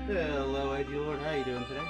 Hello, ID Lord. How you doing today?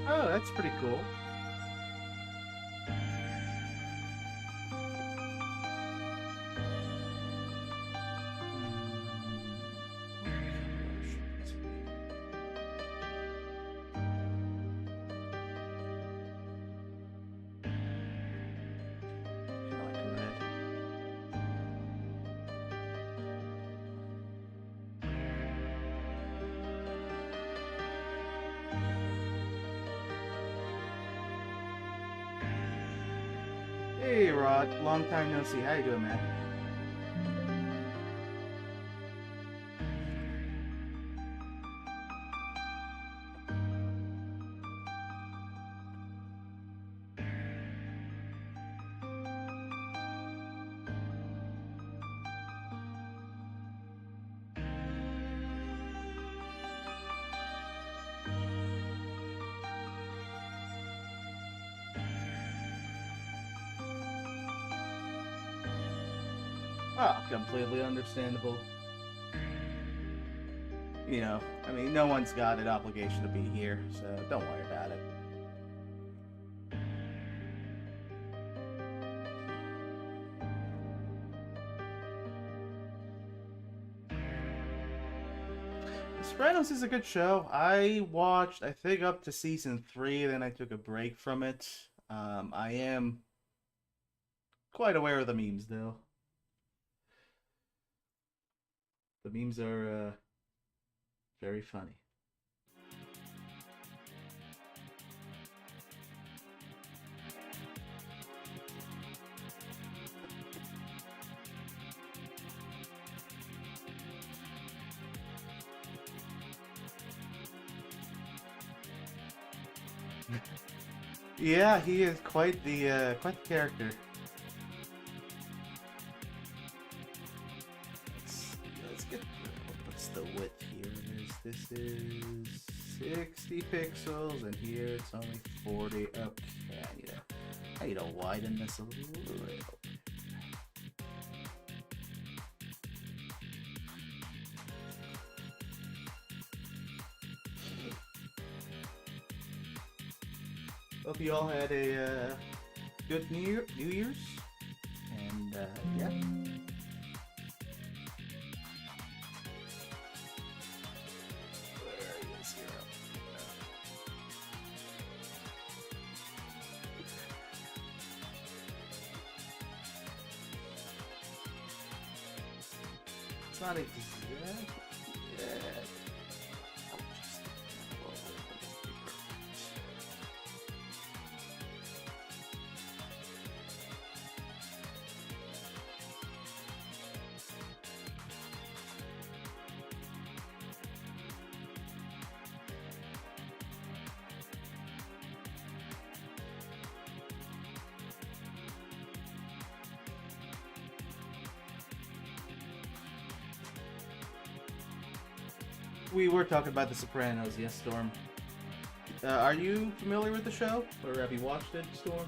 Oh, that's pretty cool. Hey Rod, long time no see. How you doing, man? Oh, completely understandable. You know, I mean, no one's got an obligation to be here, so don't worry about it. Sopranos is a good show. I watched, I think, up to season 3, then I took a break from it. I am quite aware of the memes, though. The memes are very funny. Yeah, he is quite the character. 60 pixels, and here it's only 40. Okay, I need to widen this a little bit. Hope you all had a good New Year's, and yeah. Where is Zero? It's not exact yet. We were talking about The Sopranos, yes, Storm. Are you familiar with the show, or have you watched it, Storm?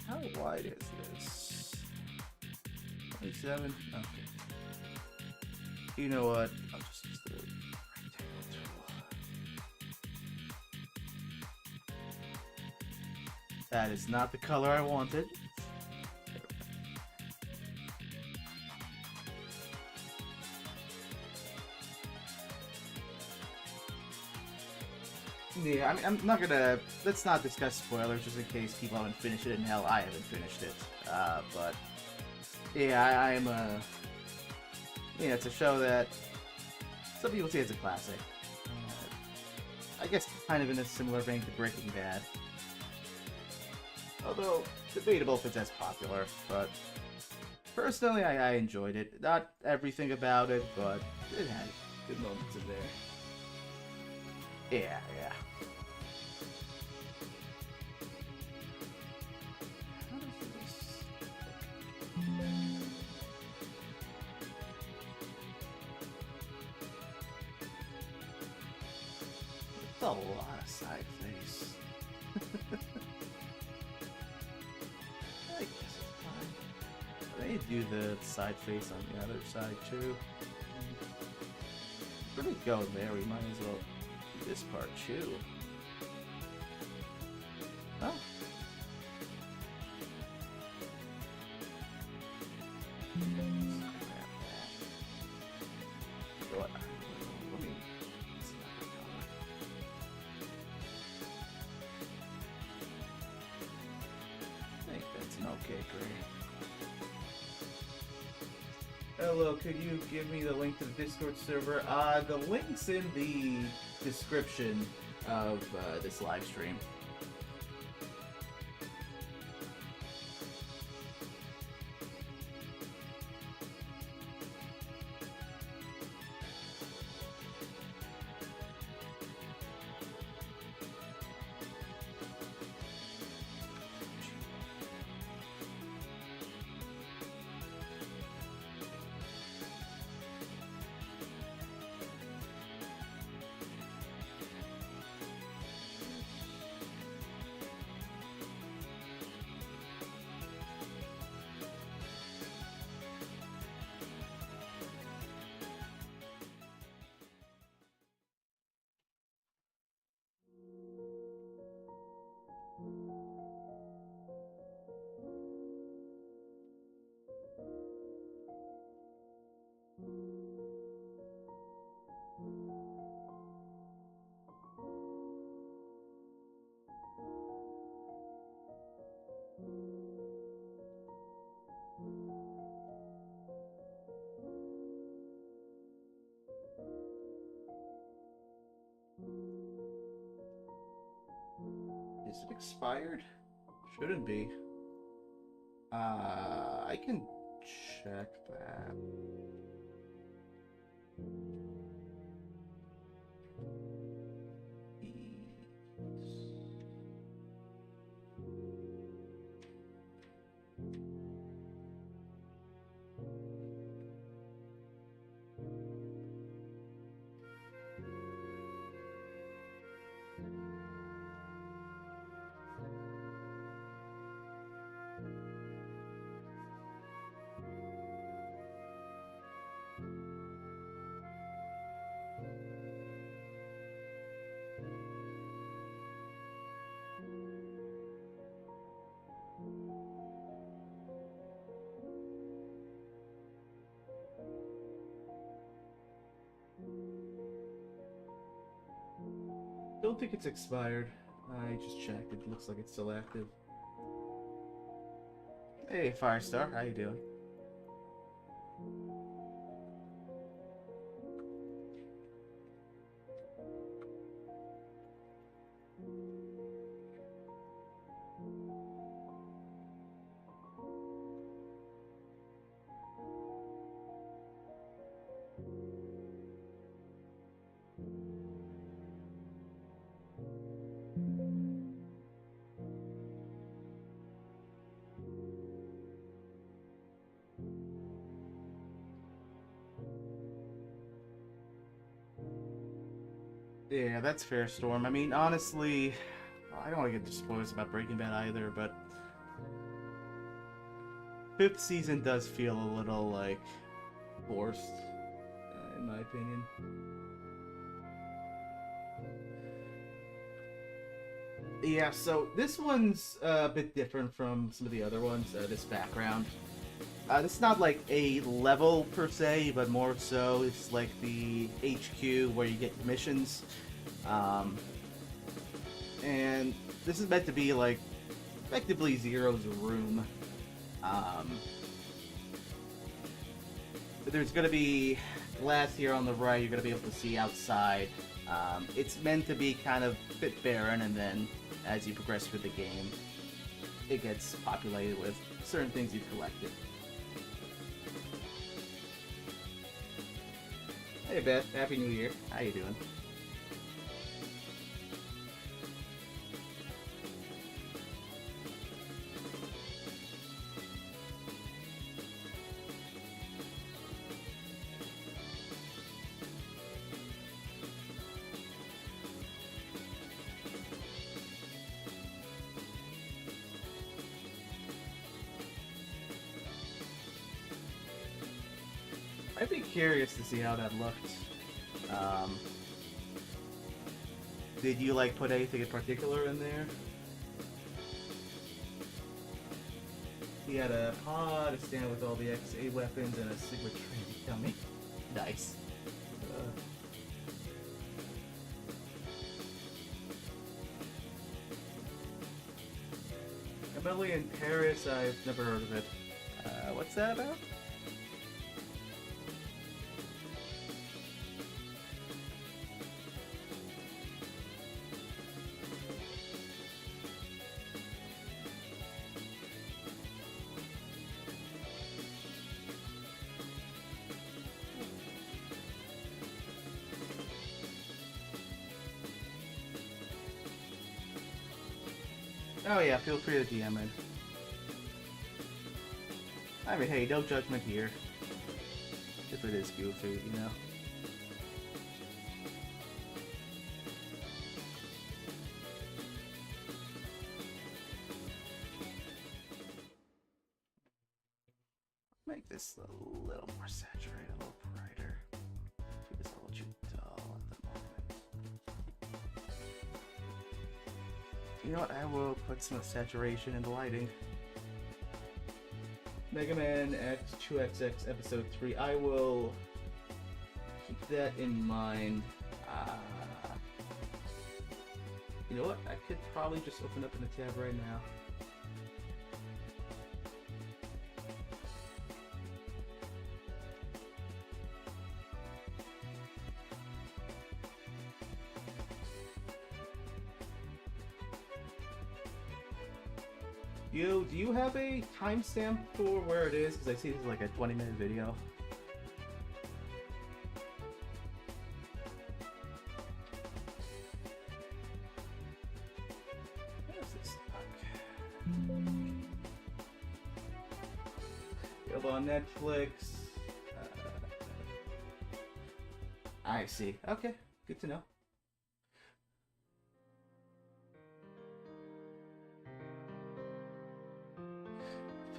How wide is this? 27? Okay. You know what? I'll just use the rectangle tool. That is not the color I wanted. Yeah, I mean, I'm not gonna. Let's not discuss spoilers just in case people haven't finished it, and hell, I haven't finished it. But yeah, I'm a. Yeah, it's a show that some people say it's a classic. I guess kind of in a similar vein to Breaking Bad. Although, debatable if it's as popular, but personally I enjoyed it. Not everything about it, but it had good moments in there. Yeah. How does this... That's a lot of side face. I guess it's fine. They do the side face on the other side too. Where we go there, we might as well do this part too. Oh. Okay, great. Hello, could you give me the link to the Discord server? The link's in the description of this live stream. Is it expired? Shouldn't be. I can check that. Don't think it's expired. I just checked. It looks like it's still active. Hey, Firestar. How you doing? Yeah, that's fair, Storm. I mean, honestly, I don't want to get into spoilers about Breaking Bad either, but fifth season does feel a little, like, forced, in my opinion. Yeah, so this one's a bit different from some of the other ones, this background. It's not like a level per se, but more so it's like the HQ where you get missions. And this is meant to be like effectively Zero's room. There's going to be glass here on the right, you're going to be able to see outside. It's meant to be kind of a bit barren, and then as you progress through the game, it gets populated with certain things you've collected. Hey Beth, Happy New Year. How you doing? I'd be curious to see how that looked. Did you like put anything in particular in there? He had a pod, a stand with all the XA weapons, and a Sigma training dummy. Nice. Emily in Paris, I've never heard of it. What's that about? Oh yeah, feel free to DM it. I mean, hey, no judgment here. If it is goofy, you know. Make this a little more saturated, a little brighter. Keep this a little too dull at the moment. You know what? I will put some saturation in the lighting. Mega Man X2XX Episode 3. I will keep that in mind. You know what? I could probably just open up in a tab right now. Do you have a timestamp for where it is? Because I see this is like a 20-minute video. Where's this stuck? On Netflix. I see. Okay, good to know.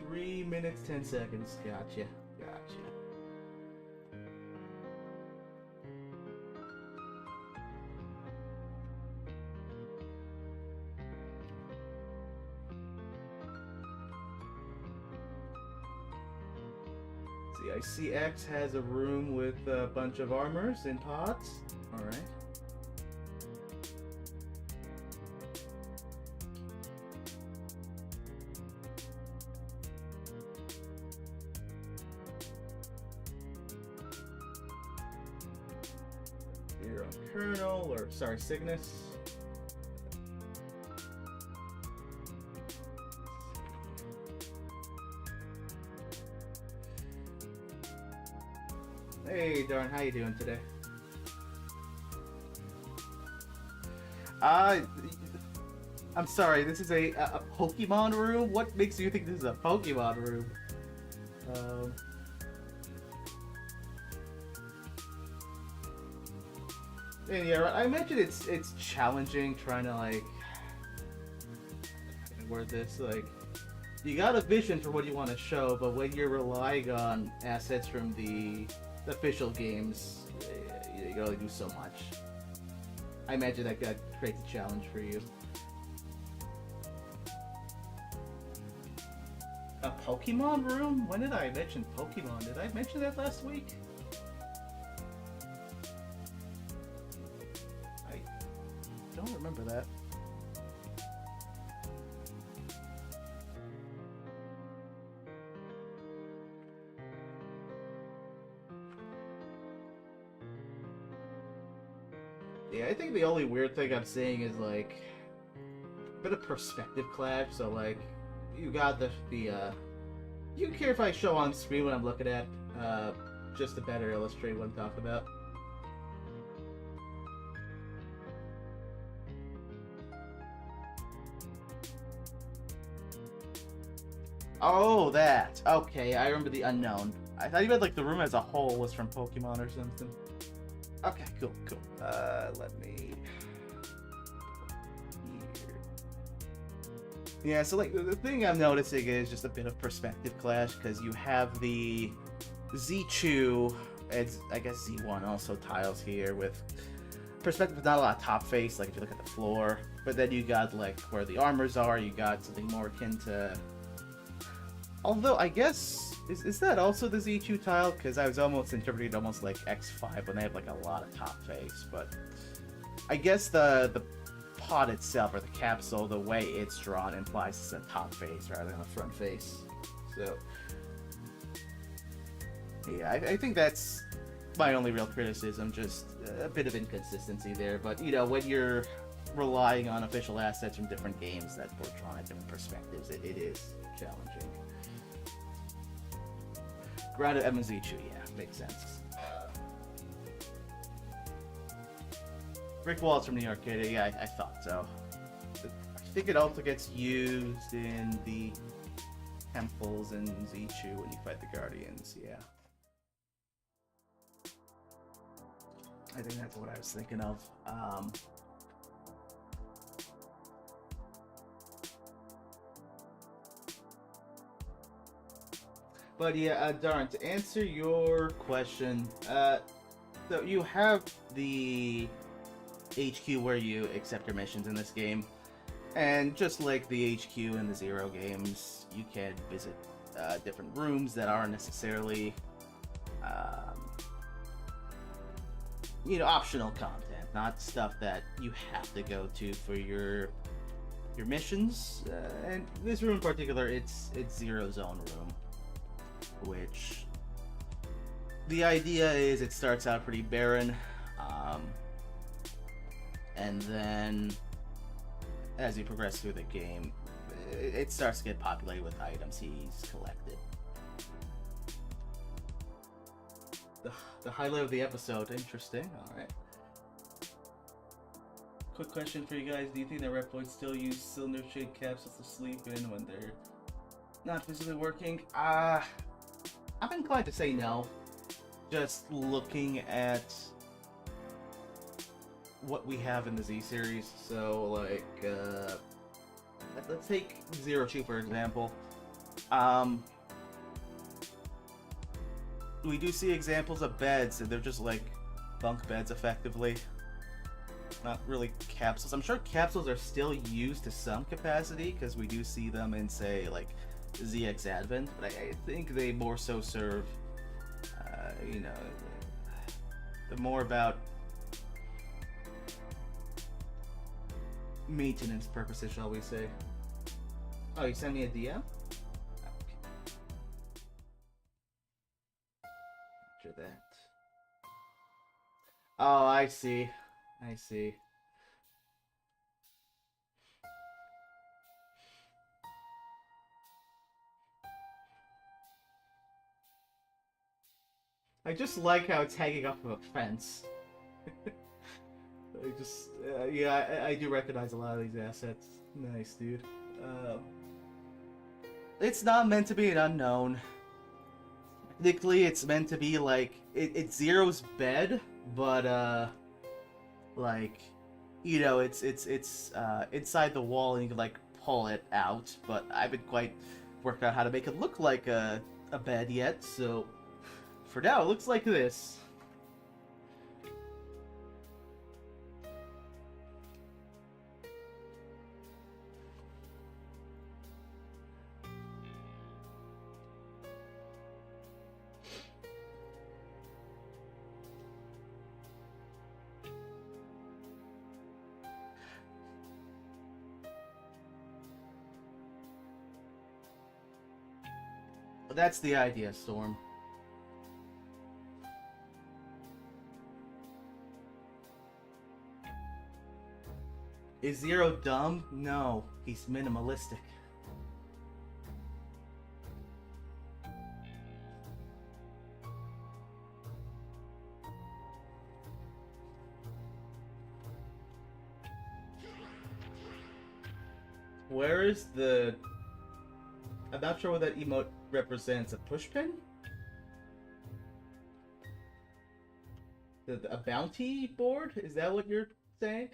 3 minutes, 10 seconds. Gotcha. Gotcha. See, I see X has a room with a bunch of armors and pods. Alright. Colonel, or sorry, Cygnus. Hey, Darn, how you doing today? I'm sorry, this is a Pokemon room? What makes you think this is a Pokemon room? And yeah, I mentioned it's challenging trying to, like, word this, like, you got a vision for what you want to show, but when you're relying on assets from the official games, you can only do so much. I imagine that creates a challenge for you. A Pokemon room? When did I mention Pokemon? Did I mention that last week? I don't remember that. Yeah, I think the only weird thing I'm saying is, like, a bit of perspective clash. So, like, you got the you care if I show on screen what I'm looking at, just to better illustrate what I'm talking about. Oh, that. Okay, I remember the unknown. I thought you meant, like, the room as a whole was from Pokemon or something. Okay, cool. Let me... Here. Yeah, so, like, the thing I'm noticing is just a bit of perspective clash, because you have the Z2, and I guess Z1 also tiles here with perspective with not a lot of top face, like if you look at the floor, but then you got, like, where the armors are, you got something more akin to... Although, I guess, is that also the Z2 tile? Because I was almost interpreting it almost like X5 when they have, like, a lot of top face, but I guess the pod itself, or the capsule, the way it's drawn implies it's a top face rather than a front face. So, yeah, I think that's my only real criticism, just a bit of inconsistency there, but, you know, when you're relying on official assets from different games that were drawn at different perspectives, it is challenging. Ground at MMZ2, yeah, makes sense. Brick walls from the arcade, yeah, I thought so. I think it also gets used in the temples in Z2 when you fight the Guardians, yeah. I think that's what I was thinking of. But yeah, Darn, to answer your question, so you have the HQ where you accept your missions in this game, and just like the HQ in the Zero games, you can visit different rooms that aren't necessarily, you know, optional content, not stuff that you have to go to for your missions. And this room in particular, it's Zero Zone room, which the idea is it starts out pretty barren, and then as you progress through the game, it starts to get populated with items he's collected. The highlight of the episode, interesting. Alright. Quick question for you guys, do you think that Reploids still use cylinder-shaped capsules to sleep in when they're not physically working? I'm inclined to say no. Just looking at what we have in the Z series, so like, let's take Zero 2 for example. We do see examples of beds, and they're just like bunk beds effectively. Not really capsules. I'm sure capsules are still used to some capacity, because we do see them in, say, like ZX Advent, but I think they more so serve, you know, the more about maintenance purposes, shall we say. Oh, you sent me a DM? That. Oh, I see. I see. I just like how it's hanging off of a fence. I just, yeah, I do recognize a lot of these assets. Nice, dude. It's not meant to be an unknown. Technically, it's meant to be like it's Zero's bed, but like, you know, it's inside the wall and you can like pull it out. But I haven't quite worked out how to make it look like a bed yet. So for now, it looks like this. That's the idea, Storm. Is Zero dumb? No, he's minimalistic. Where is the... I'm not sure what that emote represents. A pushpin? A bounty board? Is that what you're saying?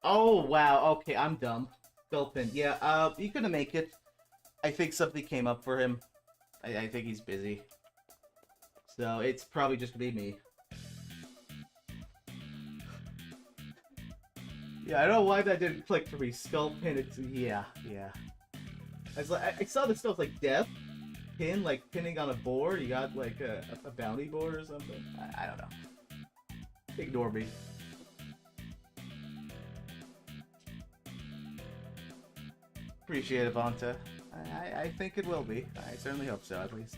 Oh, wow. Okay, I'm dumb. Philpin. Yeah, you couldn't make it. I think something came up for him. I think he's busy. So it's probably just gonna be me. Yeah, I don't know why that didn't click for me. Skull pin, it's... Yeah. I saw the stuff like death pin, like pinning on a board. You got like a bounty board or something. I don't know. Ignore me. Appreciate it, Vanta. I think it will be. I certainly hope so, at least.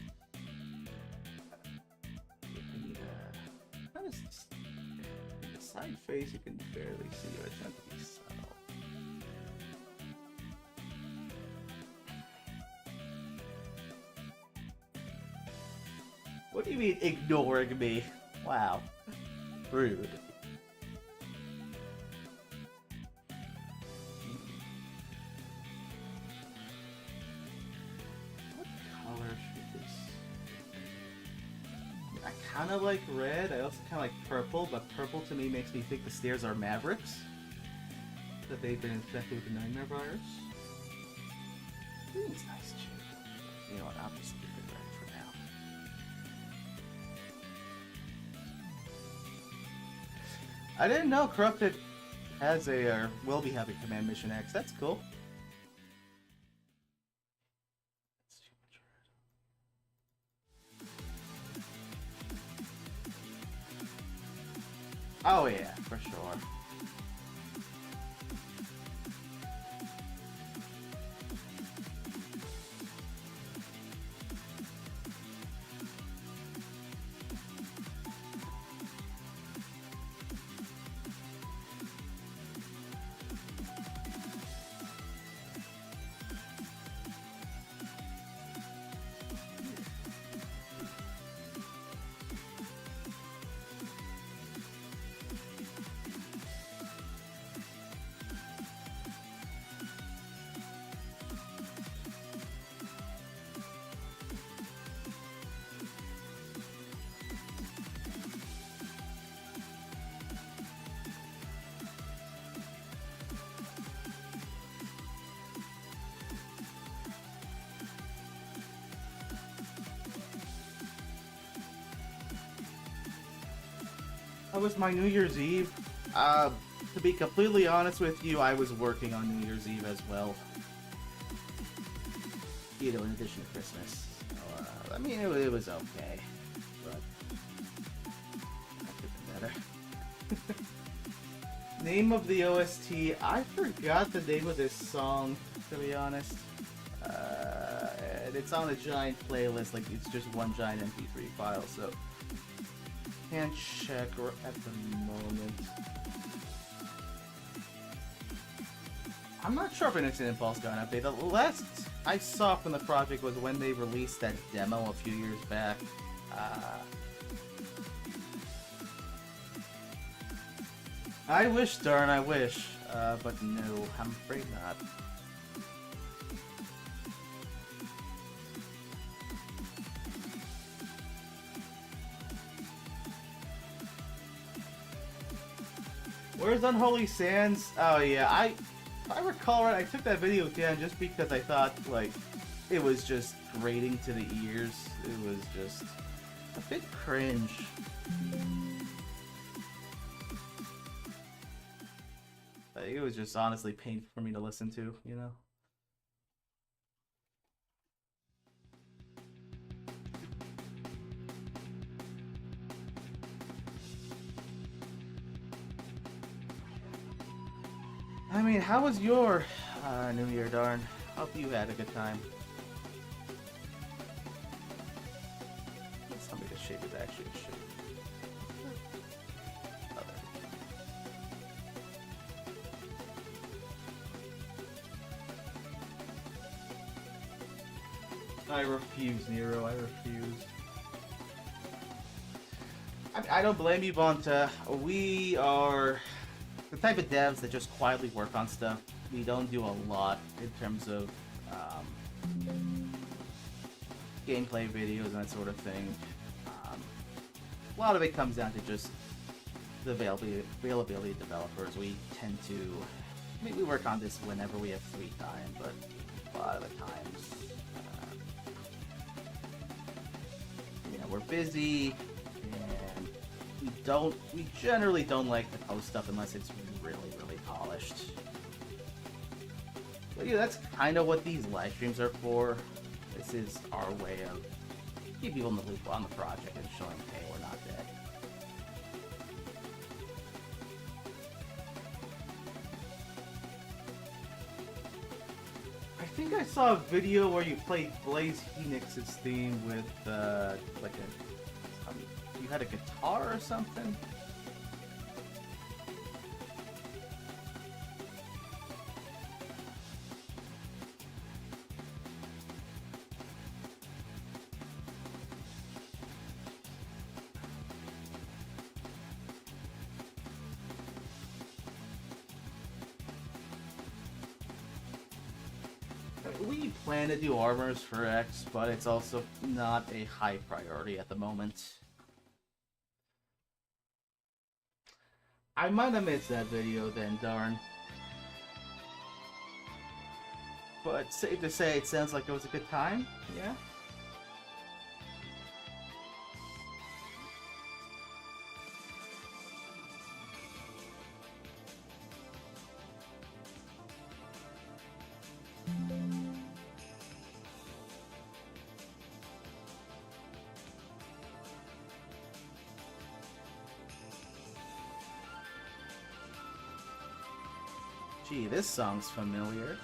How does this... The side face you can barely see, but it's meant to be subtle. What do you mean, ignoring me? Wow. Rude. I kind of like red, I also kind of like purple, but purple to me makes me think the stairs are Mavericks. That they've been infected with the Nightmare virus. It's nice too. You know what, I'll just keep it red for now. I didn't know Corrupted has a, or will be having Command Mission X. That's cool. Oh yeah, for sure. That was my New Year's Eve. To be completely honest with you, I was working on New Year's Eve as well. You know, in addition to Christmas. So, I mean, it was okay, but that could be better. Name of the OST, I forgot the name of this song, to be honest. And it's on a giant playlist, like it's just one giant MP3 file, so can't check at the moment. I'm not sure if MMX and Impulse got an update. The last I saw from the project was when they released that demo a few years back. I wish, darn, I wish. But no, I'm afraid not. Where's Unholy Sands? Oh yeah, if I recall right, I took that video down just because I thought, like, it was just grating to the ears. It was just a bit cringe. Like, it was just honestly painful for me to listen to, you know? I mean, how was your New Year, darn? Hope you had a good time. Tell me the shape is actually a shape. I refuse, Nero. I refuse. I don't blame you, Bonta. We are the type of devs that just quietly work on stuff. We don't do a lot in terms of gameplay videos and that sort of thing. A lot of it comes down to just the availability of developers. We tend to, I mean, we work on this whenever we have free time, but a lot of the times, you know, we're busy, and we generally don't like to post stuff unless it's really polished. But yeah, that's kind of what these live streams are for. This is our way of keeping people in the loop on the project and showing, hey, we're not dead. I think I saw a video where you played Blaze Phoenix's theme with like you had a guitar or something? We plan to do armors for X, but it's also not a high priority at the moment. I might have missed that video then, darn. But safe to say, it sounds like it was a good time, yeah? Gee, this song's familiar.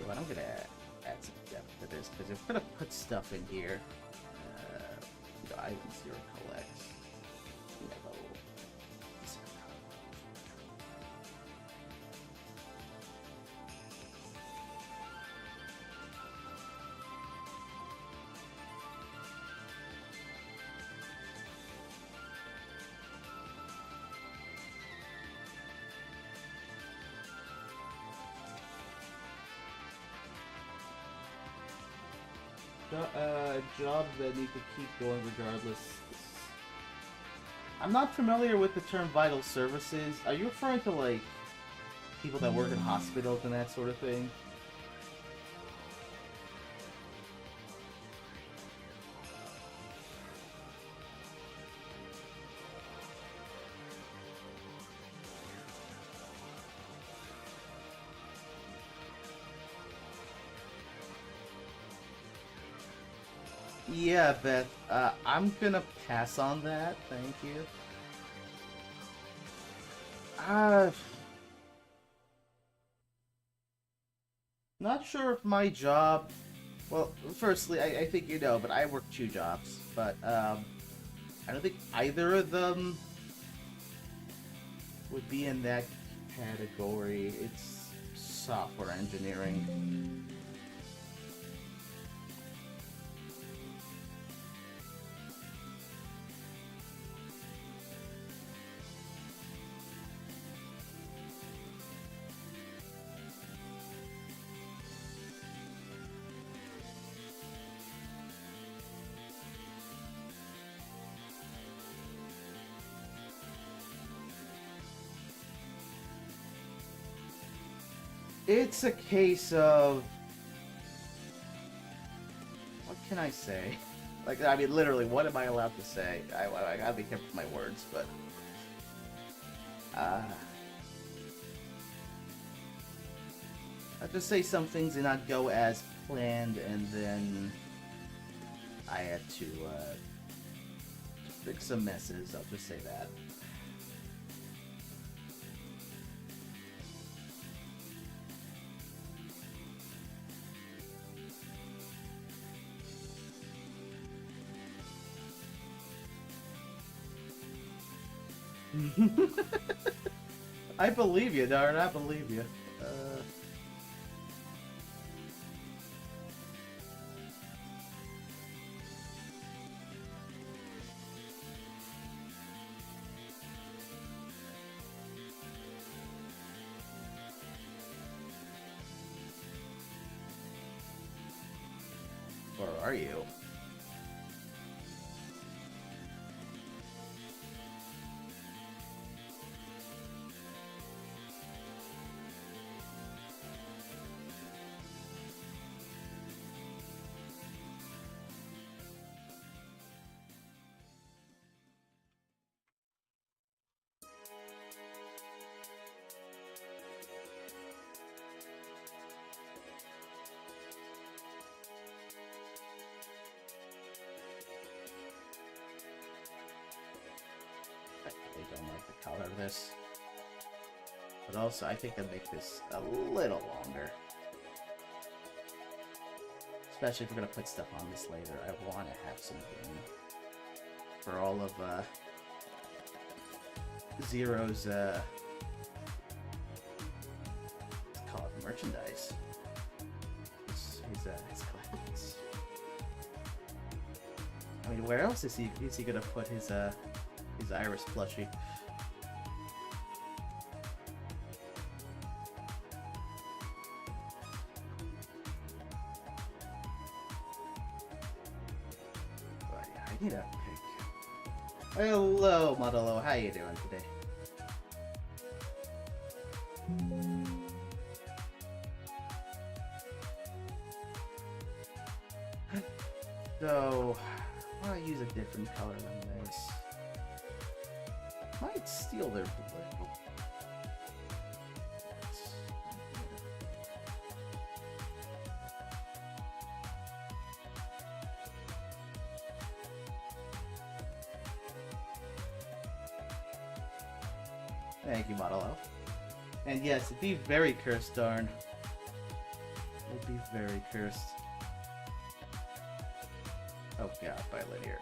What, I'm gonna add some depth to this because if we're gonna put stuff in here, the items here collects. jobs that need to keep going regardless. I'm not familiar with the term vital services. Are you referring to, like, people that work in hospitals and that sort of thing? Yeah, Beth. I'm gonna pass on that. Thank you. Not sure if my job... Well, firstly, I think you know, but I work 2 jobs. But, I don't think either of them would be in that category. It's software engineering. It's a case of... What can I say? Like, I mean, literally, what am I allowed to say? I gotta be careful with my words, but... I'll just say some things did not go as planned, and then... I had to, fix some messes, I'll just say that. I believe you, darn, I believe you. Where are you? I don't like the color of this. But also, I think I'd make this a little longer. Especially if we're gonna put stuff on this later. I want to have some room for all of Zero's let's call it merchandise. His collections. I mean, where else is he gonna put his Iris plushie? I need a pick. Hello, Modelo. How you doing today? So, I want to use a different color than this. Might steal their blue. Thank you, Modelo. And yes, it'd be very cursed, darn. It'd be very cursed. Oh god, violin here.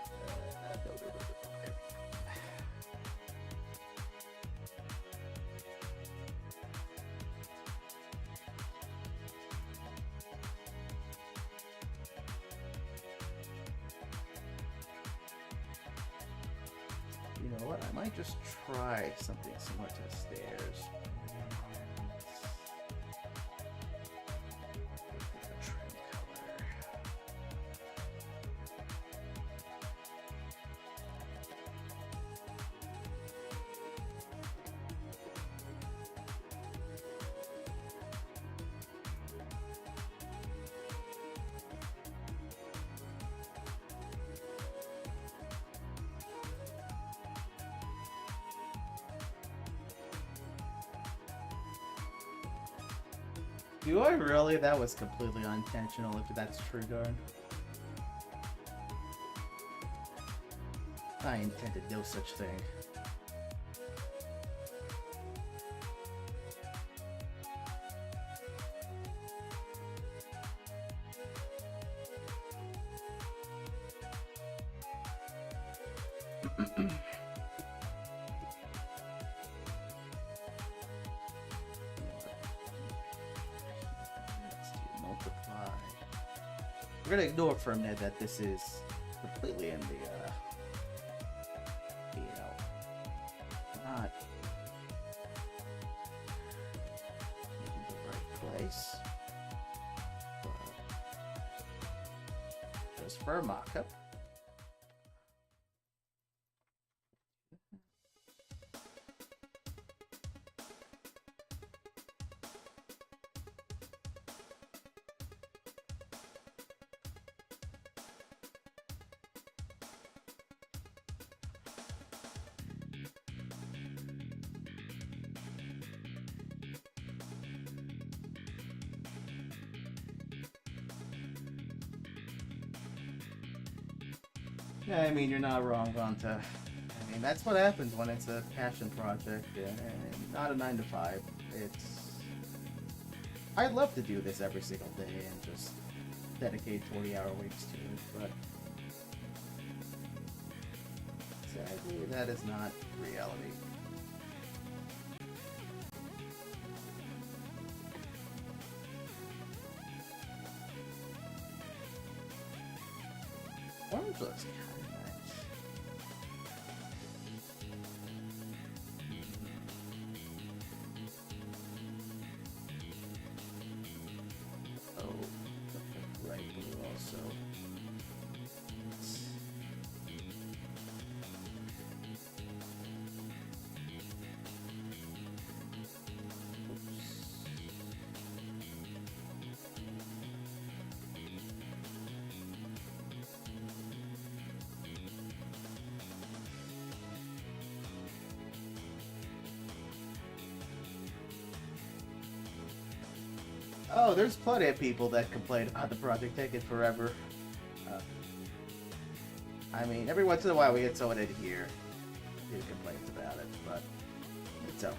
You know what? I might just try something similar to the stairs. Do I really? That was completely unintentional, if that's true, darn. I intended no such thing. We're gonna ignore for a minute that this is completely in the, you know, not in the right place. But just for a mock-up. Yeah, I mean, you're not wrong, Ronta. I mean, that's what happens when it's a passion project and not a 9 to 5. It's... I'd love to do this every single day and just dedicate 20-hour weeks to it, but sadly, that is not reality. Orange looks kind of nice. Oh, right blue also. Oh, there's plenty of people that complain about the project taking forever. I mean, every once in a while we get someone in here who complains about it, but it's okay.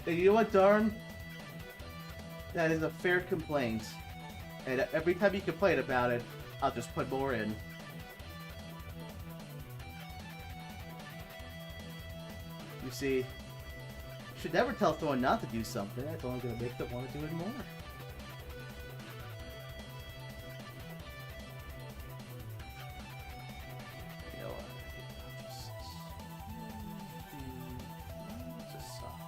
And you know what, darn? That is a fair complaint. And every time you complain about it, I'll just put more in. You see, you should never tell someone not to do something. That's only going to make them want to do it more. You know what? Just soft.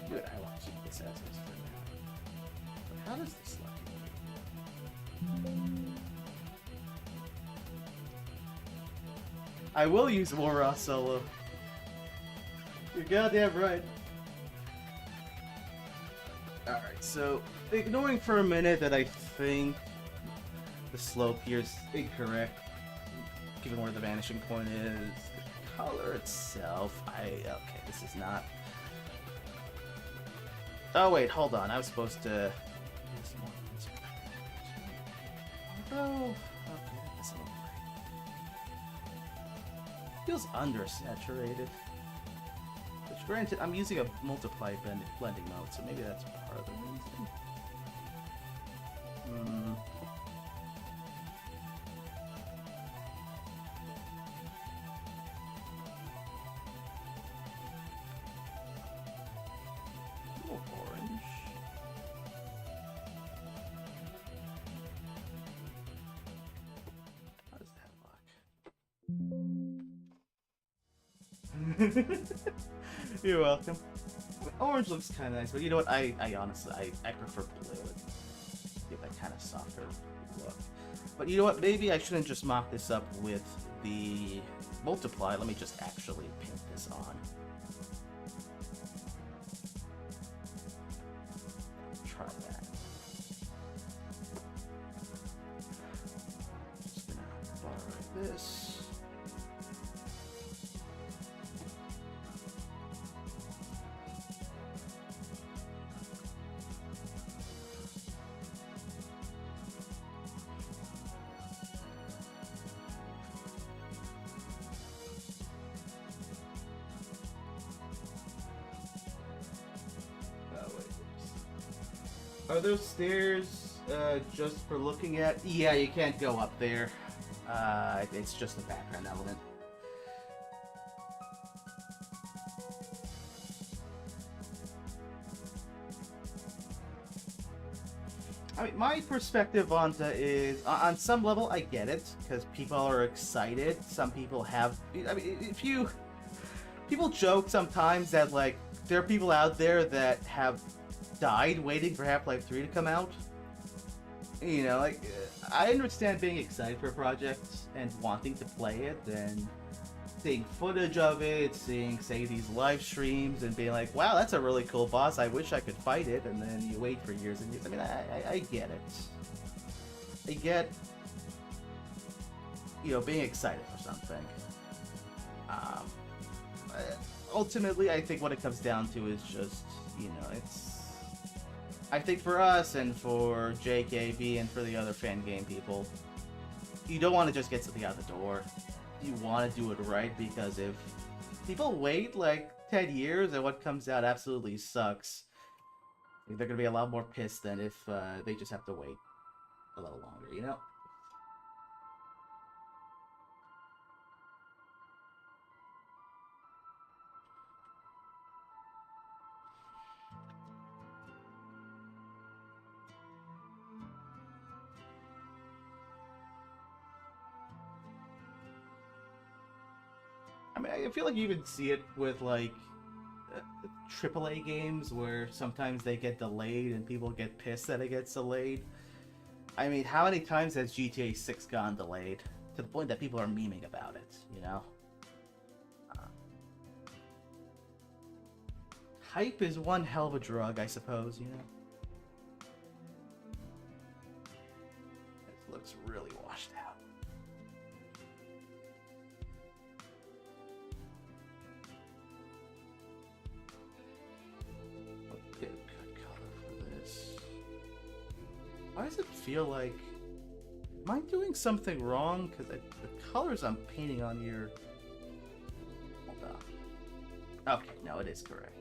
Good, I want to keep this as is for now. But how does this look? I will use more raw solo. You're goddamn right. Alright, so ignoring for a minute that I think the slope here is incorrect, given where the vanishing point is, the color itself, okay, this is not... Oh wait, hold on. I was supposed to. Although, okay, that doesn't look right. Feels undersaturated. Which, granted, I'm using a multiply blending mode, so maybe that's part of the reason. You're welcome. Orange looks kind of nice, but you know what? I honestly, I prefer blue. Give that kind of softer look. But you know what? Maybe I shouldn't just mock this up with the multiply. Let me just actually paint this on. Try that. Just gonna borrow this. Are those stairs just for looking at? Yeah, you can't go up there. It's just a background element. I mean, my perspective on that is, on some level, I get it, because people are excited. Some people have, I mean, people joke sometimes that, like, there are people out there that have died waiting for Half-Life 3 to come out. You know, like, I understand being excited for a project and wanting to play it, and seeing footage of it, seeing, say, these live streams, and being like, wow, that's a really cool boss, I wish I could fight it, and then you wait for years and years. I mean, I get it. I get, you know, being excited for something. Ultimately, I think what it comes down to is just, you know, I think for us and for JKB and for the other fan game people, you don't want to just get something out the door. You want to do it right, because if people wait like 10 years and what comes out absolutely sucks, they're going to be a lot more pissed than if they just have to wait a little longer, you know? I mean, I feel like you can see it with, like, AAA games where sometimes they get delayed and people get pissed that it gets delayed. I mean, how many times has GTA 6 gone delayed? To the point that people are memeing about it, you know? Hype is one hell of a drug, I suppose, you know? It looks really washed out. Get a good color for this. Why does it feel like... Am I doing something wrong? Because the colors I'm painting on here... Hold on. Okay, no, it is correct.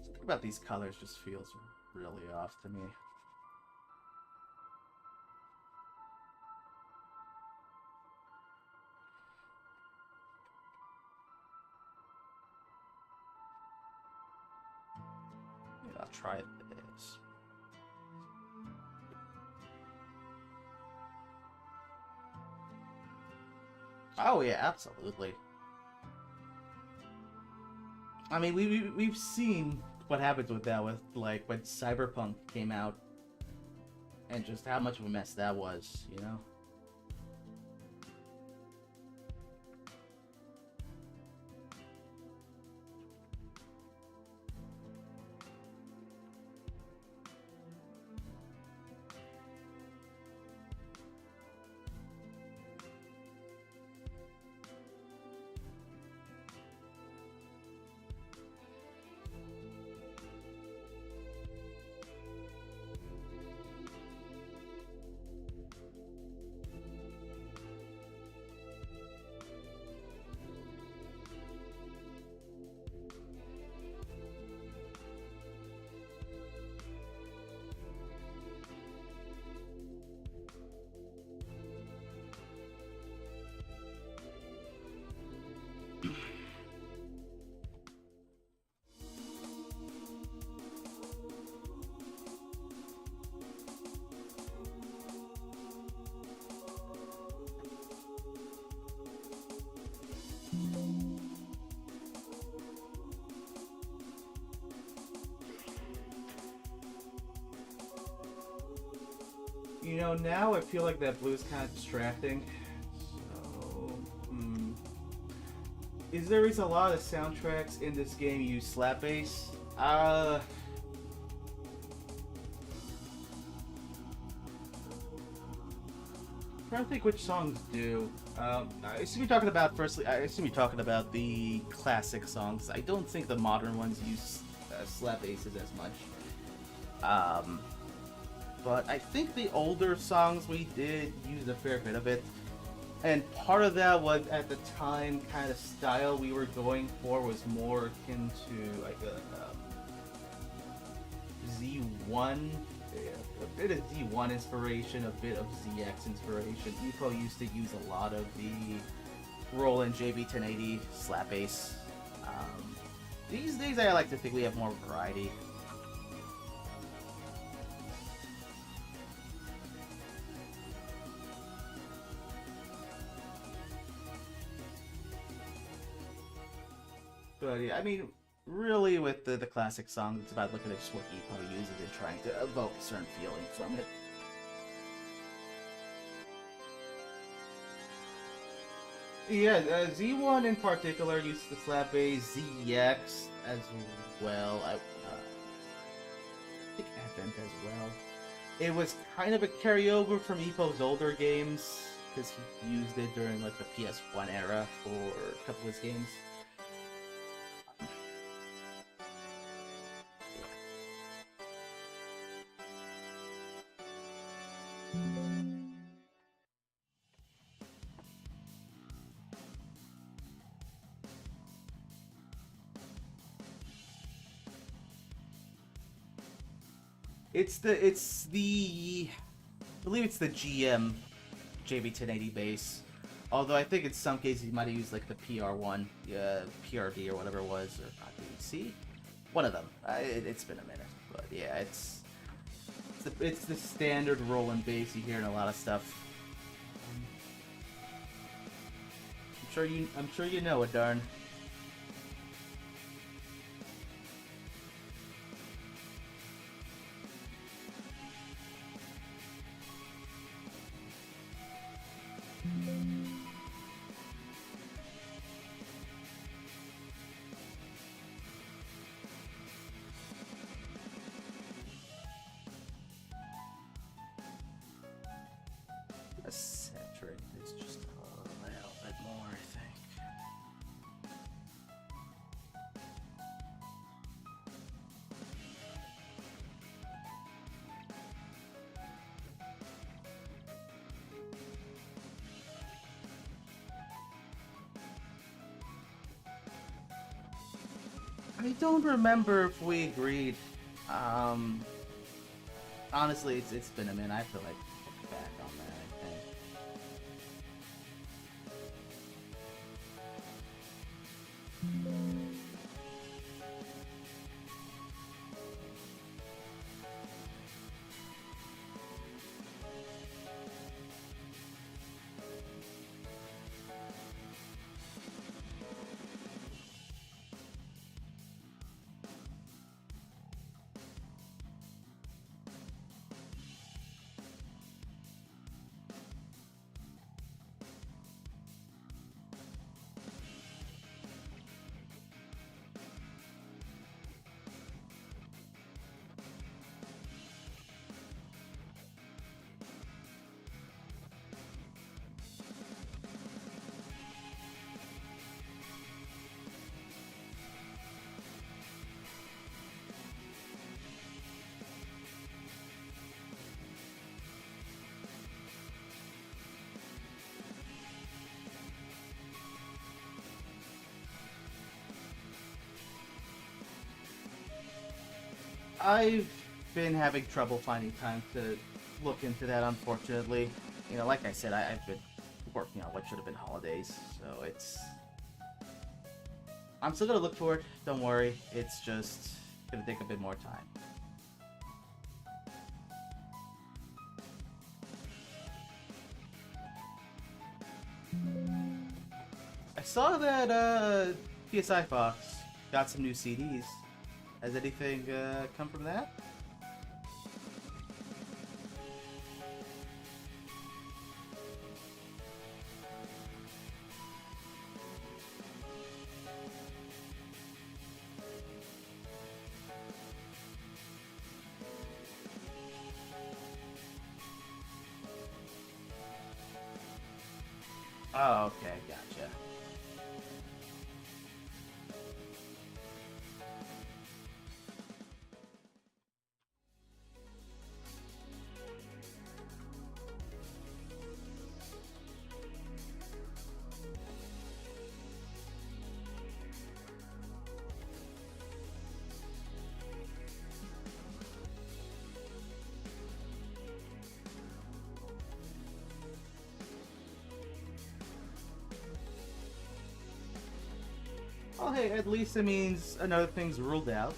Something about these colors just feels really off to me. I'll try this. Oh yeah, absolutely. I mean, we've seen what happens with that, with like when Cyberpunk came out, and just how much of a mess that was, you know. You know, now I feel like that blue is kind of distracting. So, is there a lot of soundtracks in this game use slap bass? I'm trying to think which songs do. I assume you're talking about the classic songs. I don't think the modern ones use slap basses as much. But I think the older songs we did use a fair bit of it. And part of that was, at the time, kind of style we were going for was more akin to like a Z1, a bit of Z1 inspiration, a bit of ZX inspiration. EPO used to use a lot of the Roland JB1080 slap bass. These days I like to think we have more variety. But yeah, I mean, really with the classic songs, it's about looking at just what EPO uses and trying to evoke a certain feeling from it. Yeah, Z1 in particular used the slap bass, ZX as well. I think Advent as well. It was kind of a carryover from EPO's older games, because he used it during like the PS1 era for a couple of his games. I believe it's the GM JB1080 base. Although I think in some cases you might have used like the PR1, PRD or whatever it was, or not BBC. One of them. It's been a minute, but yeah, it's the standard Roland bass you hear in a lot of stuff. I'm sure you know it, darn. Saturate this just a little bit more, I think. I don't remember if we agreed. Honestly, it's been a minute. I feel like back on that, I think. I've been having trouble finding time to look into that, unfortunately. You know, like I said, I've been working on what should have been holidays, so it's... I'm still gonna look for it, don't worry. It's just gonna take a bit more time. I saw that PSI Fox got some new CDs. Has anything come from that? Oh, okay, gotcha. Well, hey, at least it means another thing's ruled out.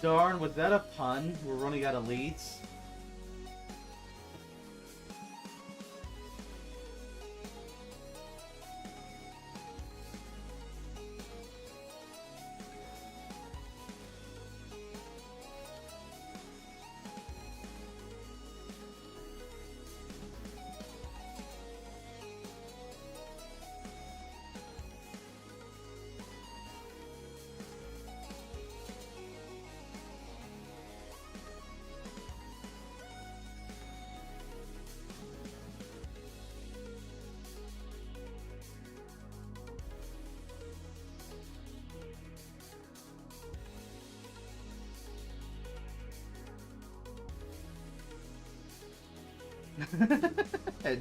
Darn, was that a pun? We're running out of leads.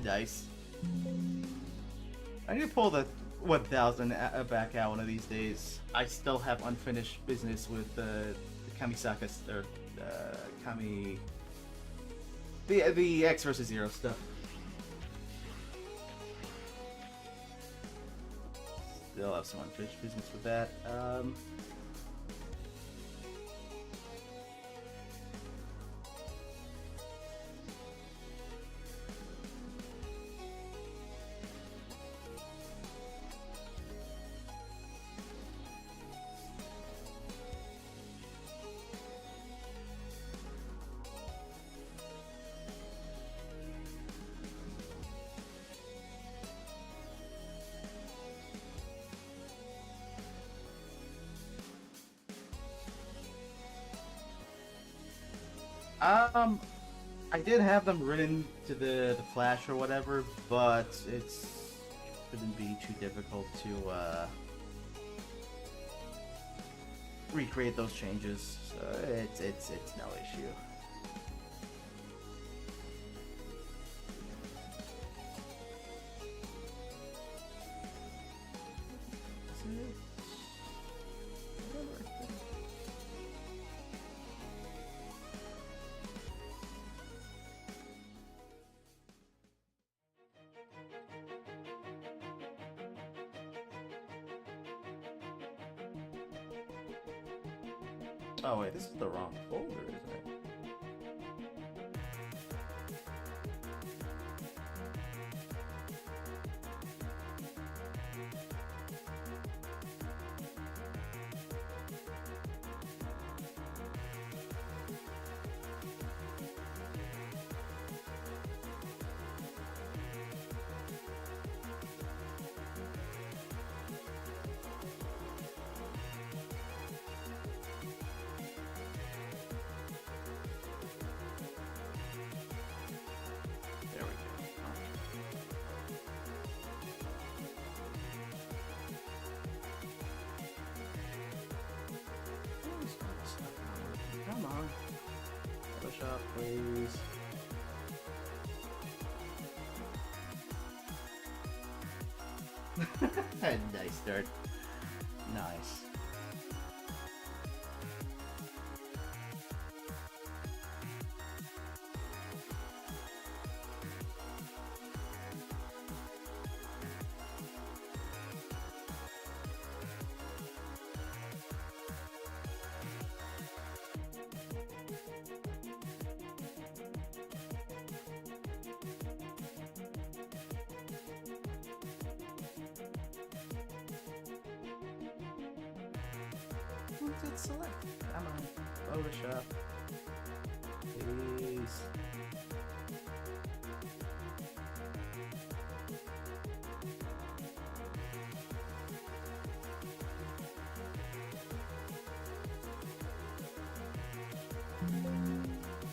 Nice. I need to pull the 1000 back out one of these days. I still have unfinished business with the Kamisaka or Kami, the X versus 0 stuff. Still have some unfinished business with that. I did have them written to the Flash or whatever, but it shouldn't be too difficult to recreate those changes. So it's no issue. Oh wait, this is the wrong folder, isn't it? There we go. Come on. Photoshop, please. Nice start. Nice. It's select. Come on. Photoshop. Please.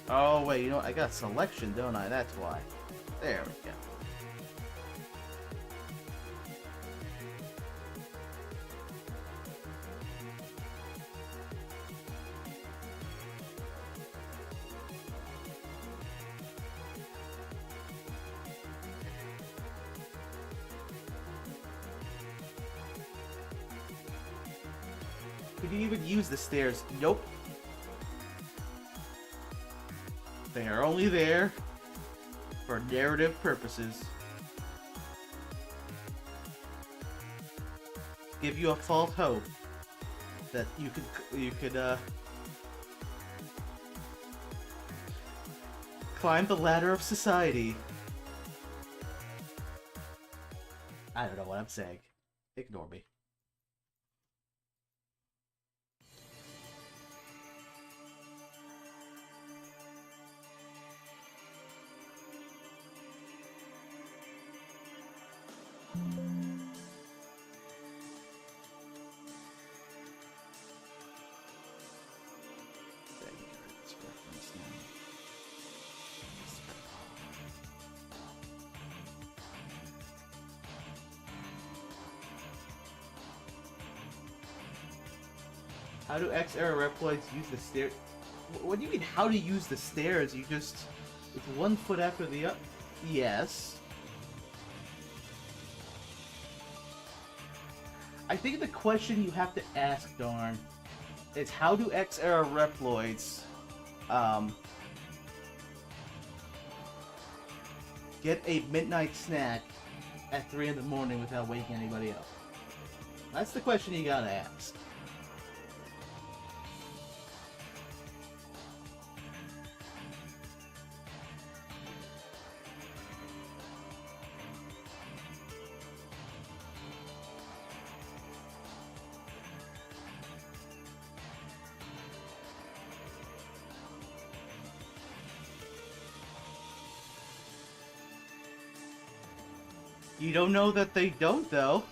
Oh, wait, you know what? I got selection, don't I? That's why. There we go. Could you even use the stairs? Nope. They are only there for narrative purposes. Give you a false hope that you could climb the ladder of society. I don't know what I'm saying. Ignore me. How do X-era Reploids use the stairs? What do you mean, how to use the stairs? You just... It's one foot after the other? Yes. I think the question you have to ask, Darn, is how do X-era Reploids get a midnight snack at 3 in the morning without waking anybody up? That's the question you gotta ask. You don't know that they don't, though.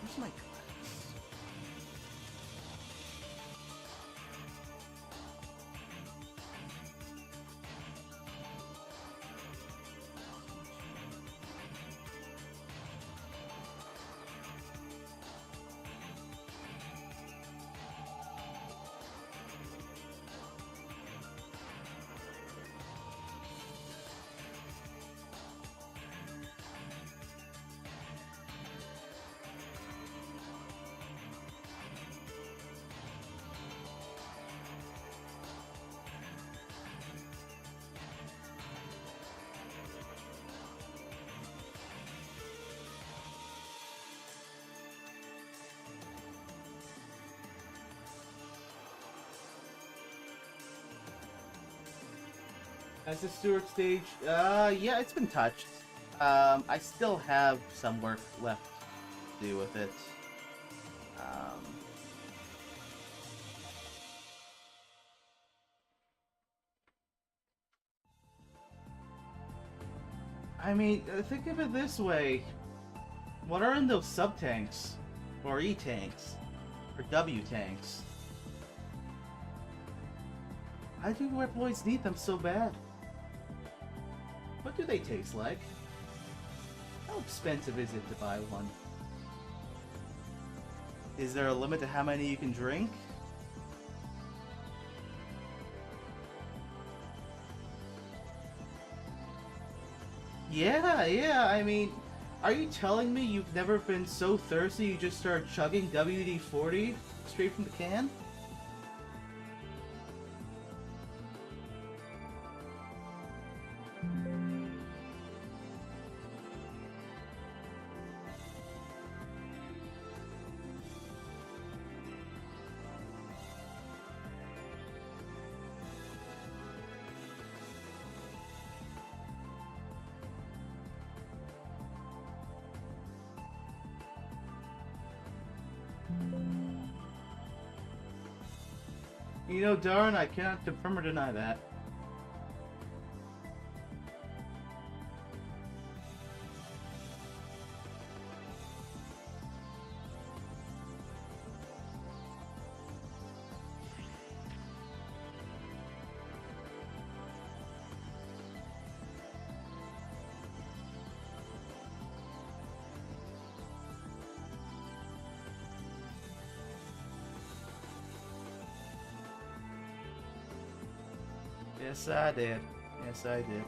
Where's my glass? As the Stewart stage, yeah, it's been touched. I still have some work left to do with it. I mean, think of it this way. What are in those sub-tanks? Or E-tanks? Or W-tanks? Why do Reploids need them so bad? What do they taste like? How expensive is it to buy one? Is there a limit to how many you can drink? Yeah, I mean, Are you telling me you've never been so thirsty you just start chugging WD-40 straight from the can? You know, darn, I cannot confirm or deny that. Yes, I did. Yes, I did.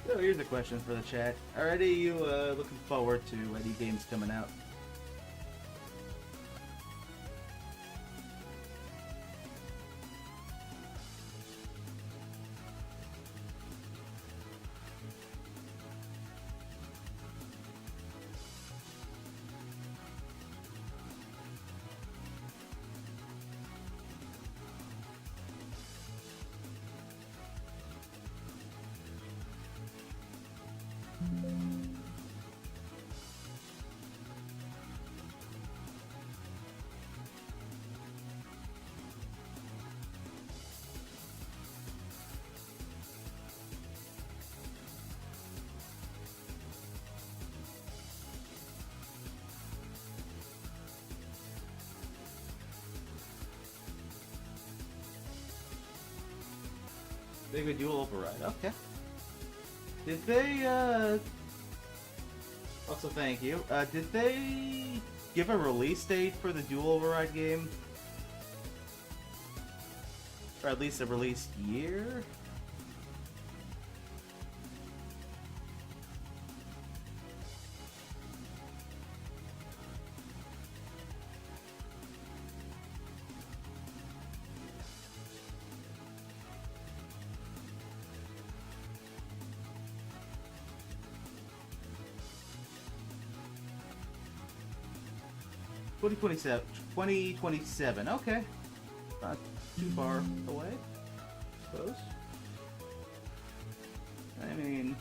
So here's a question for the chat. Are any of you looking forward to any games coming out? Big dual override. Okay. Did they? Also, thank you. Did they give a release date for the dual override game? Or at least a release year? '27. 2027. Okay. Not too far away, I suppose. I mean,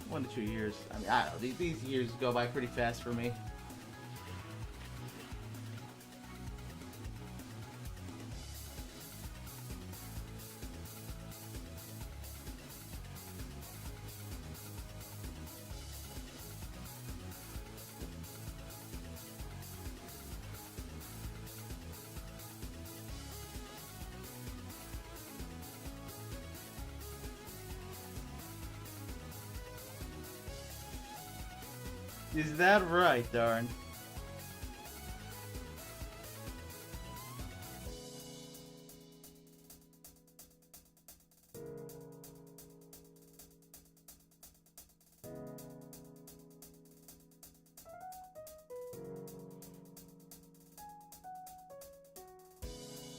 1 to 2 years. I mean, I don't know. These years go by pretty fast for me. Is that right, darn?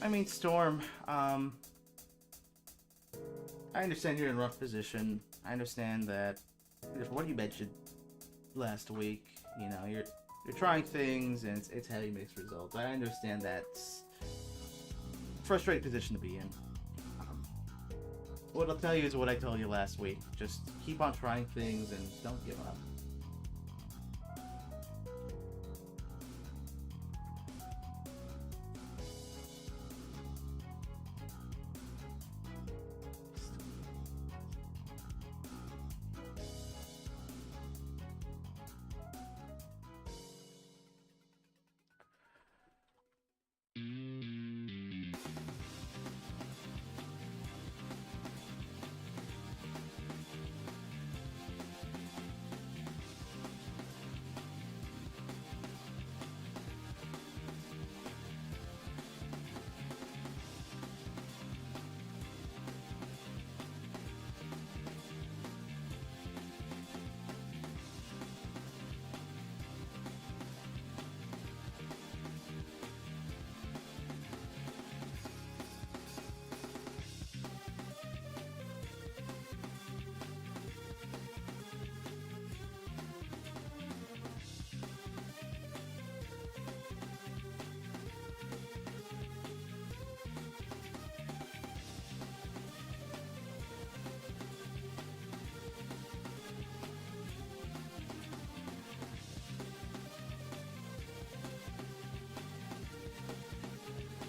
I mean, Storm, I understand you're in a rough position. I understand that what you mentioned last week, you know, you're trying things and it's having mixed results. I understand that's a frustrating position to be in. What I'll tell you is what I told you last week. Just keep on trying things and don't give up.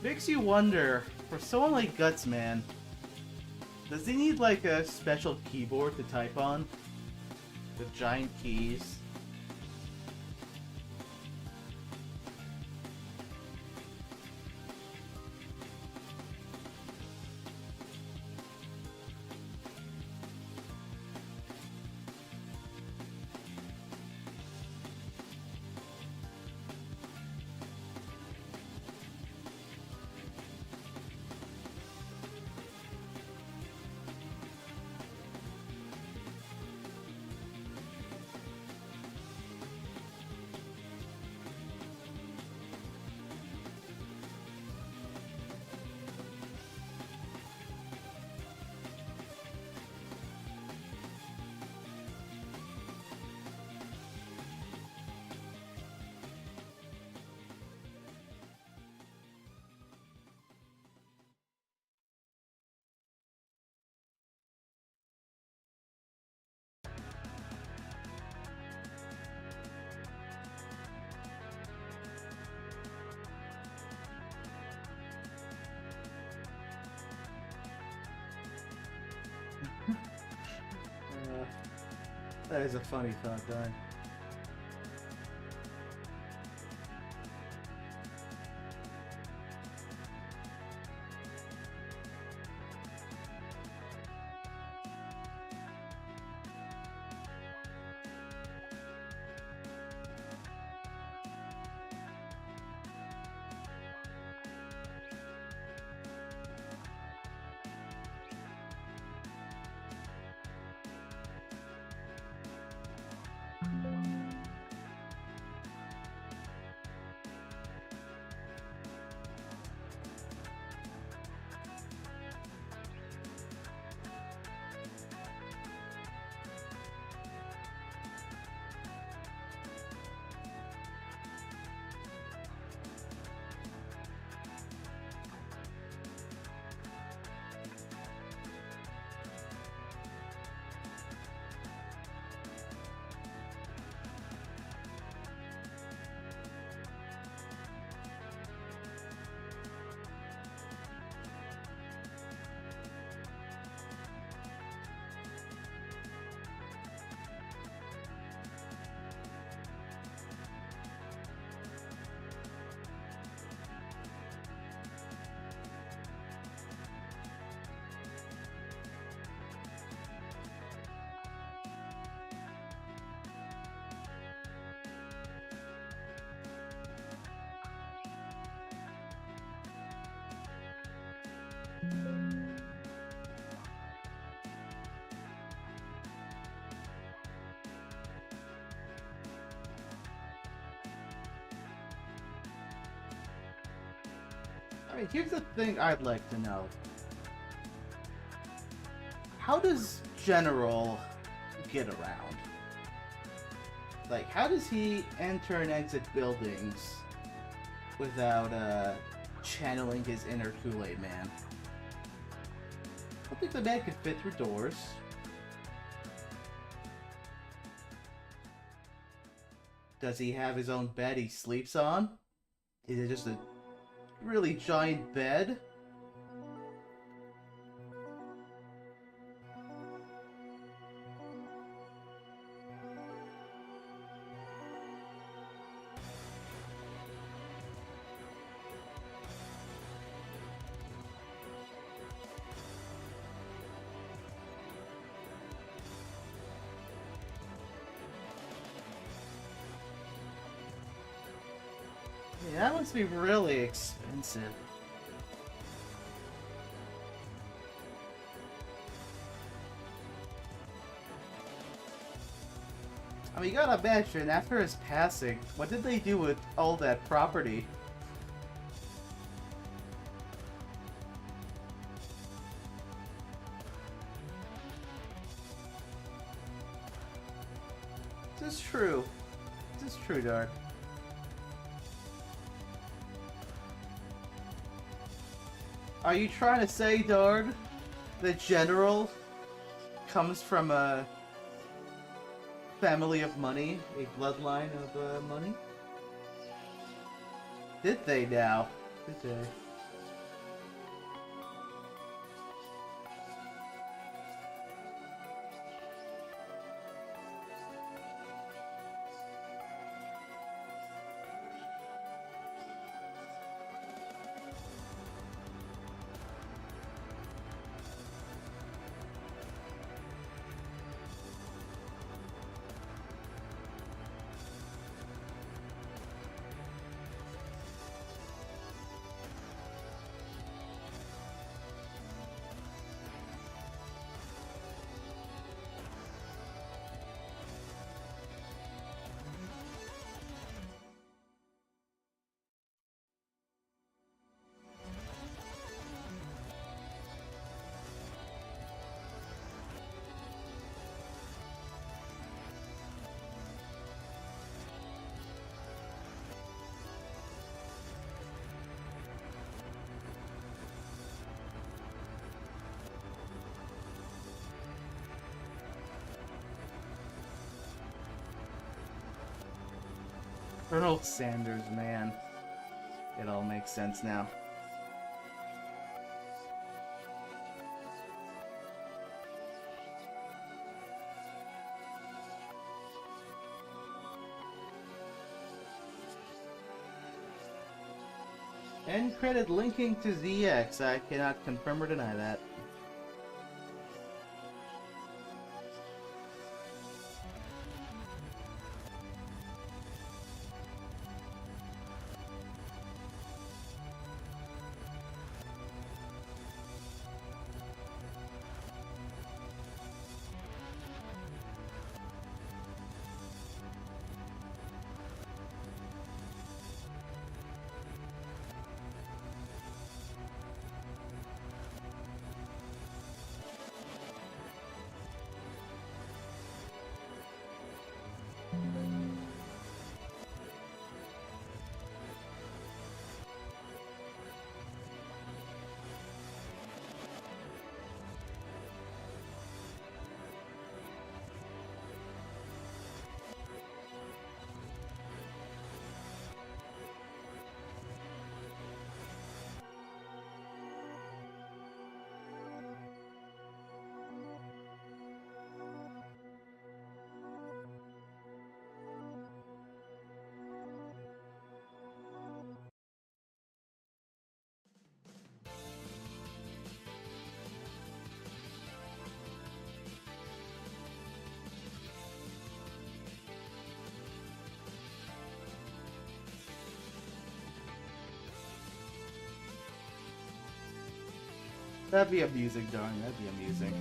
Makes you wonder, for someone like Guts, man, does he need like a special keyboard to type on? With giant keys? That is a funny thought, Don. Alright, here's the thing I'd like to know. How does General get around? Like, how does he enter and exit buildings without, channeling his inner Kool-Aid man? I don't think the man could fit through doors. Does he have his own bed he sleeps on? Is it just a really giant bed? Yeah, that must be really expensive. I mean, you gotta imagine, after his passing, what did they do with all that property? This is true. This is true, Dark. Are you trying to say, Dard, that General comes from a family of money? A bloodline of money? Did they now? Did they? Colonel Sanders, man. It all makes sense now. End credit linking to ZX. I cannot confirm or deny that. That'd be amusing, darn. That'd be amusing.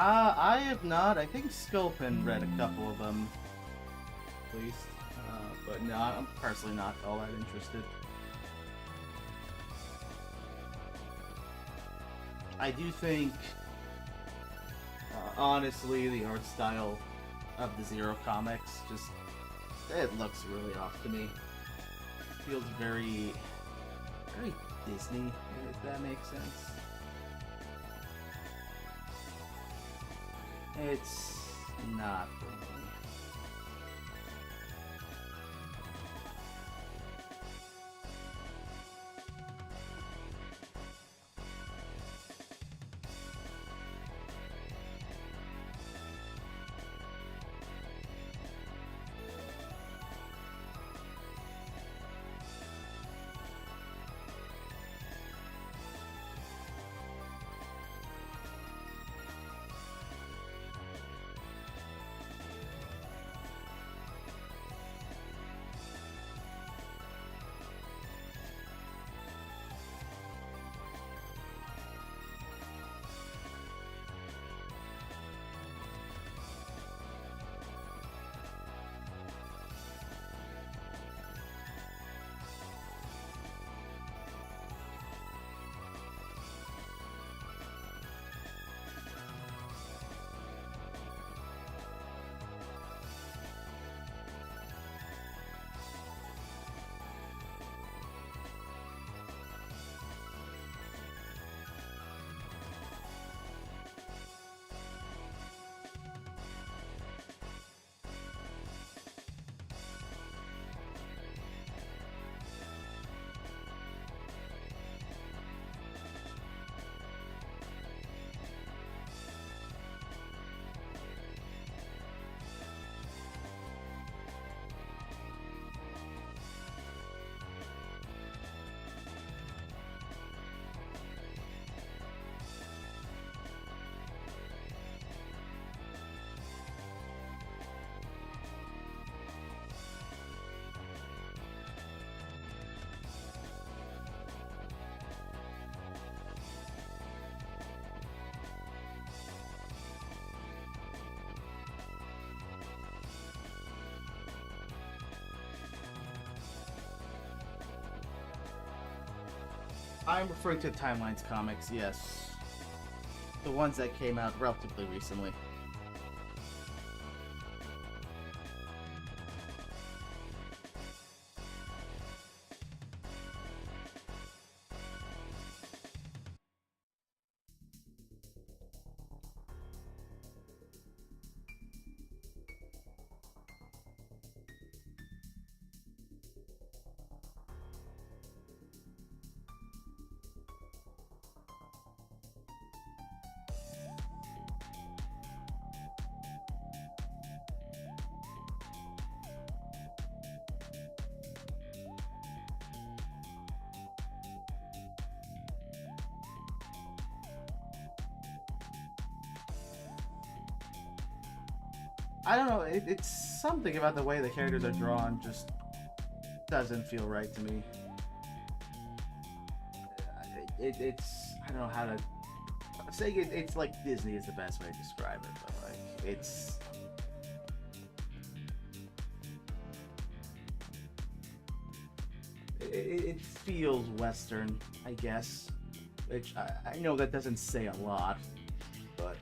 I have not. I think Sculpin read a couple of them, at least. But no, I'm personally not all that interested. I do think, honestly, the art style of the Zero comics it looks really off to me. It feels very Disney, if that makes sense. It's not for me. I'm referring to Timelines comics, yes. The ones that came out relatively recently. I don't know, it's something about the way the characters are drawn just doesn't feel right to me. It's I don't know how to say it. It's like Disney is the best way to describe it, but like it feels Western, I guess. Which I know that doesn't say a lot, but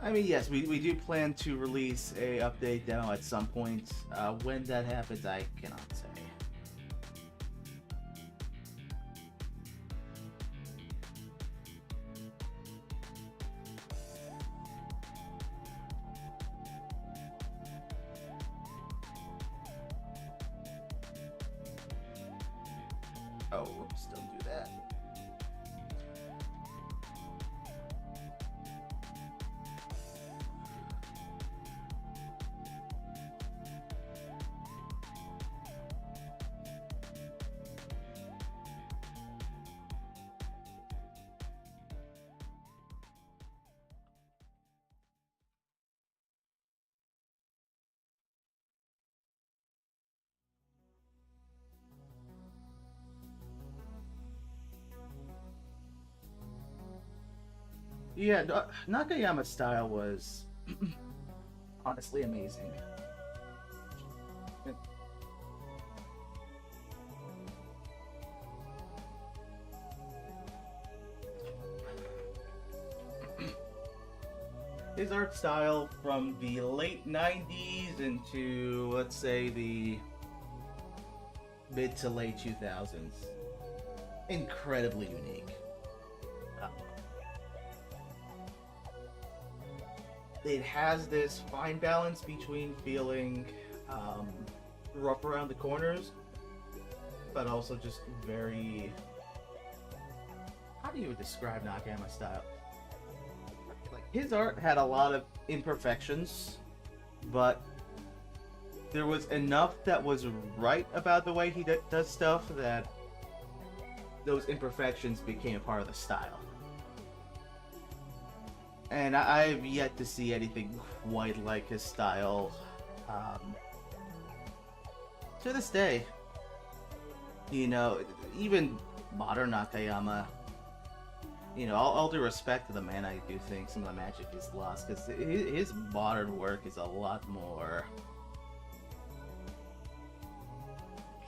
I mean, yes, we do plan to release a update demo at some point. When that happens, I cannot say. Oh, whoops, don't do that. Yeah, Nakayama's style was honestly amazing. His art style from the late 90s into, let's say, the mid to late 2000s. Incredibly unique. It has this fine balance between feeling rough around the corners, but also just very... How do you describe Nakayama's style? Like, his art had a lot of imperfections, but there was enough that was right about the way he does stuff that those imperfections became a part of the style. And I've yet to see anything quite like his style to this day. You know, even modern Nakayama, you know, all due respect to the man, I do think some of the magic is lost, because his modern work is a lot more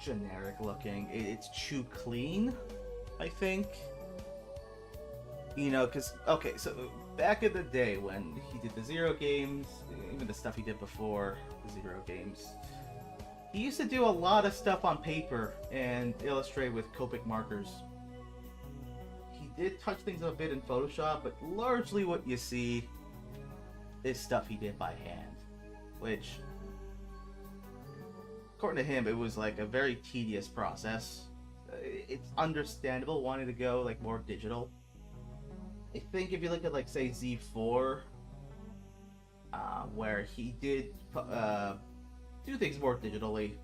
generic looking. It's too clean, I think. You know, because, okay, so back in the day when he did the Zero games, even the stuff he did before the Zero games, he used to do a lot of stuff on paper and illustrate with Copic markers. He did touch things a bit in Photoshop, but largely what you see is stuff he did by hand, which, according to him, it was like a very tedious process. It's understandable wanting to go like more digital. I think if you look at, like, say, Z4, where he did do things more digitally,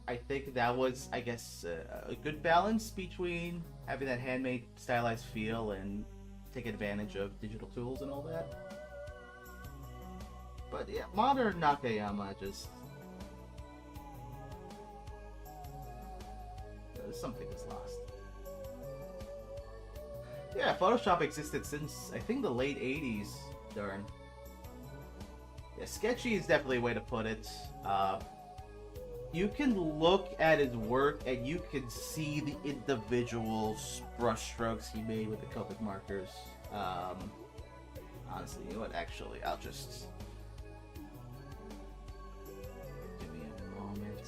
I think that was, I guess, a good balance between having that handmade, stylized feel and take advantage of digital tools and all that. But yeah, modern Nakayama just... something is lost. Yeah, Photoshop existed since, I think, the late 80s, darn. Yeah, sketchy is definitely a way to put it. You can look at his work and you can see the individual brush strokes he made with the Copic markers. Honestly, you know what, actually, I'll just... Give me a moment.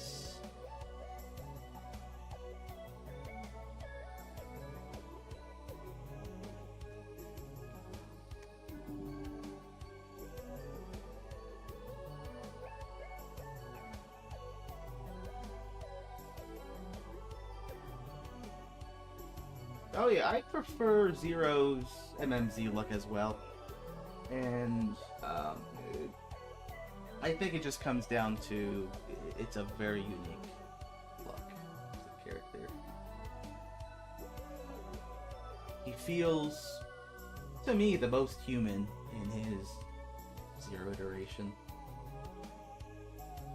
Oh yeah, I prefer Zero's MMZ look as well, and I think it just comes down to it's a very unique look as a character. He feels, to me, the most human in his Zero iteration,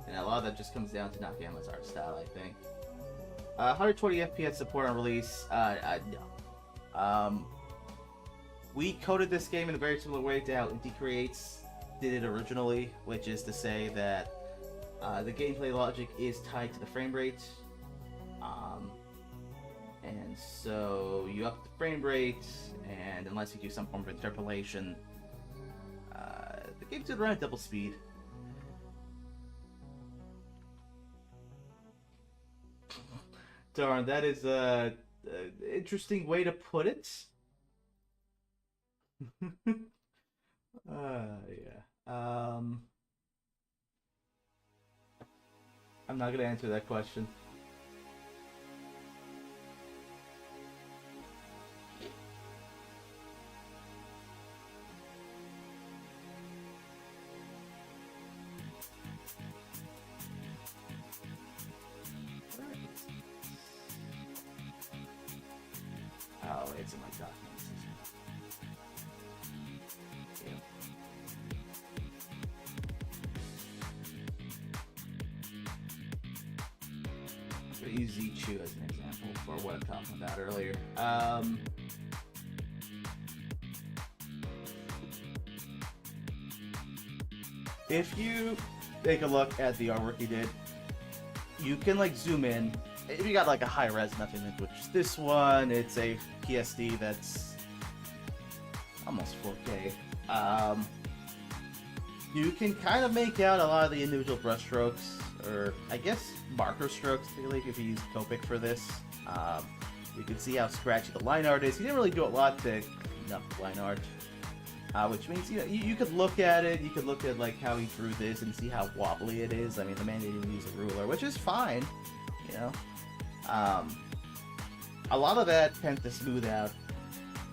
and a lot of that just comes down to Nakayama's art style, I think. 120 FPS support on release, no. We coded this game in a very similar way to how Inti Creates did it originally, which is to say that the gameplay logic is tied to the frame rate, and so you up the frame rate, and unless you do some form of interpolation, the game's at around double speed. Darn, that is a interesting way to put it. Yeah. I'm not gonna answer that question. Oh, it's in my documents. I'm going to use Z2 as an example for what I'm talking about earlier. if you take a look at the artwork he did, you can like zoom in. If you got like a high res nothing, which this one, it's a PSD that's almost 4K. You can kind of make out a lot of the individual brush strokes, or I guess marker strokes, really, if you use Copic for this. You can see how scratchy the line art is. He didn't really do a lot to clean up the line art, which means you could look at it. You could look at like how he drew this and see how wobbly it is. I mean, the man didn't even use a ruler, which is fine, you know. A lot of that tends to smooth out,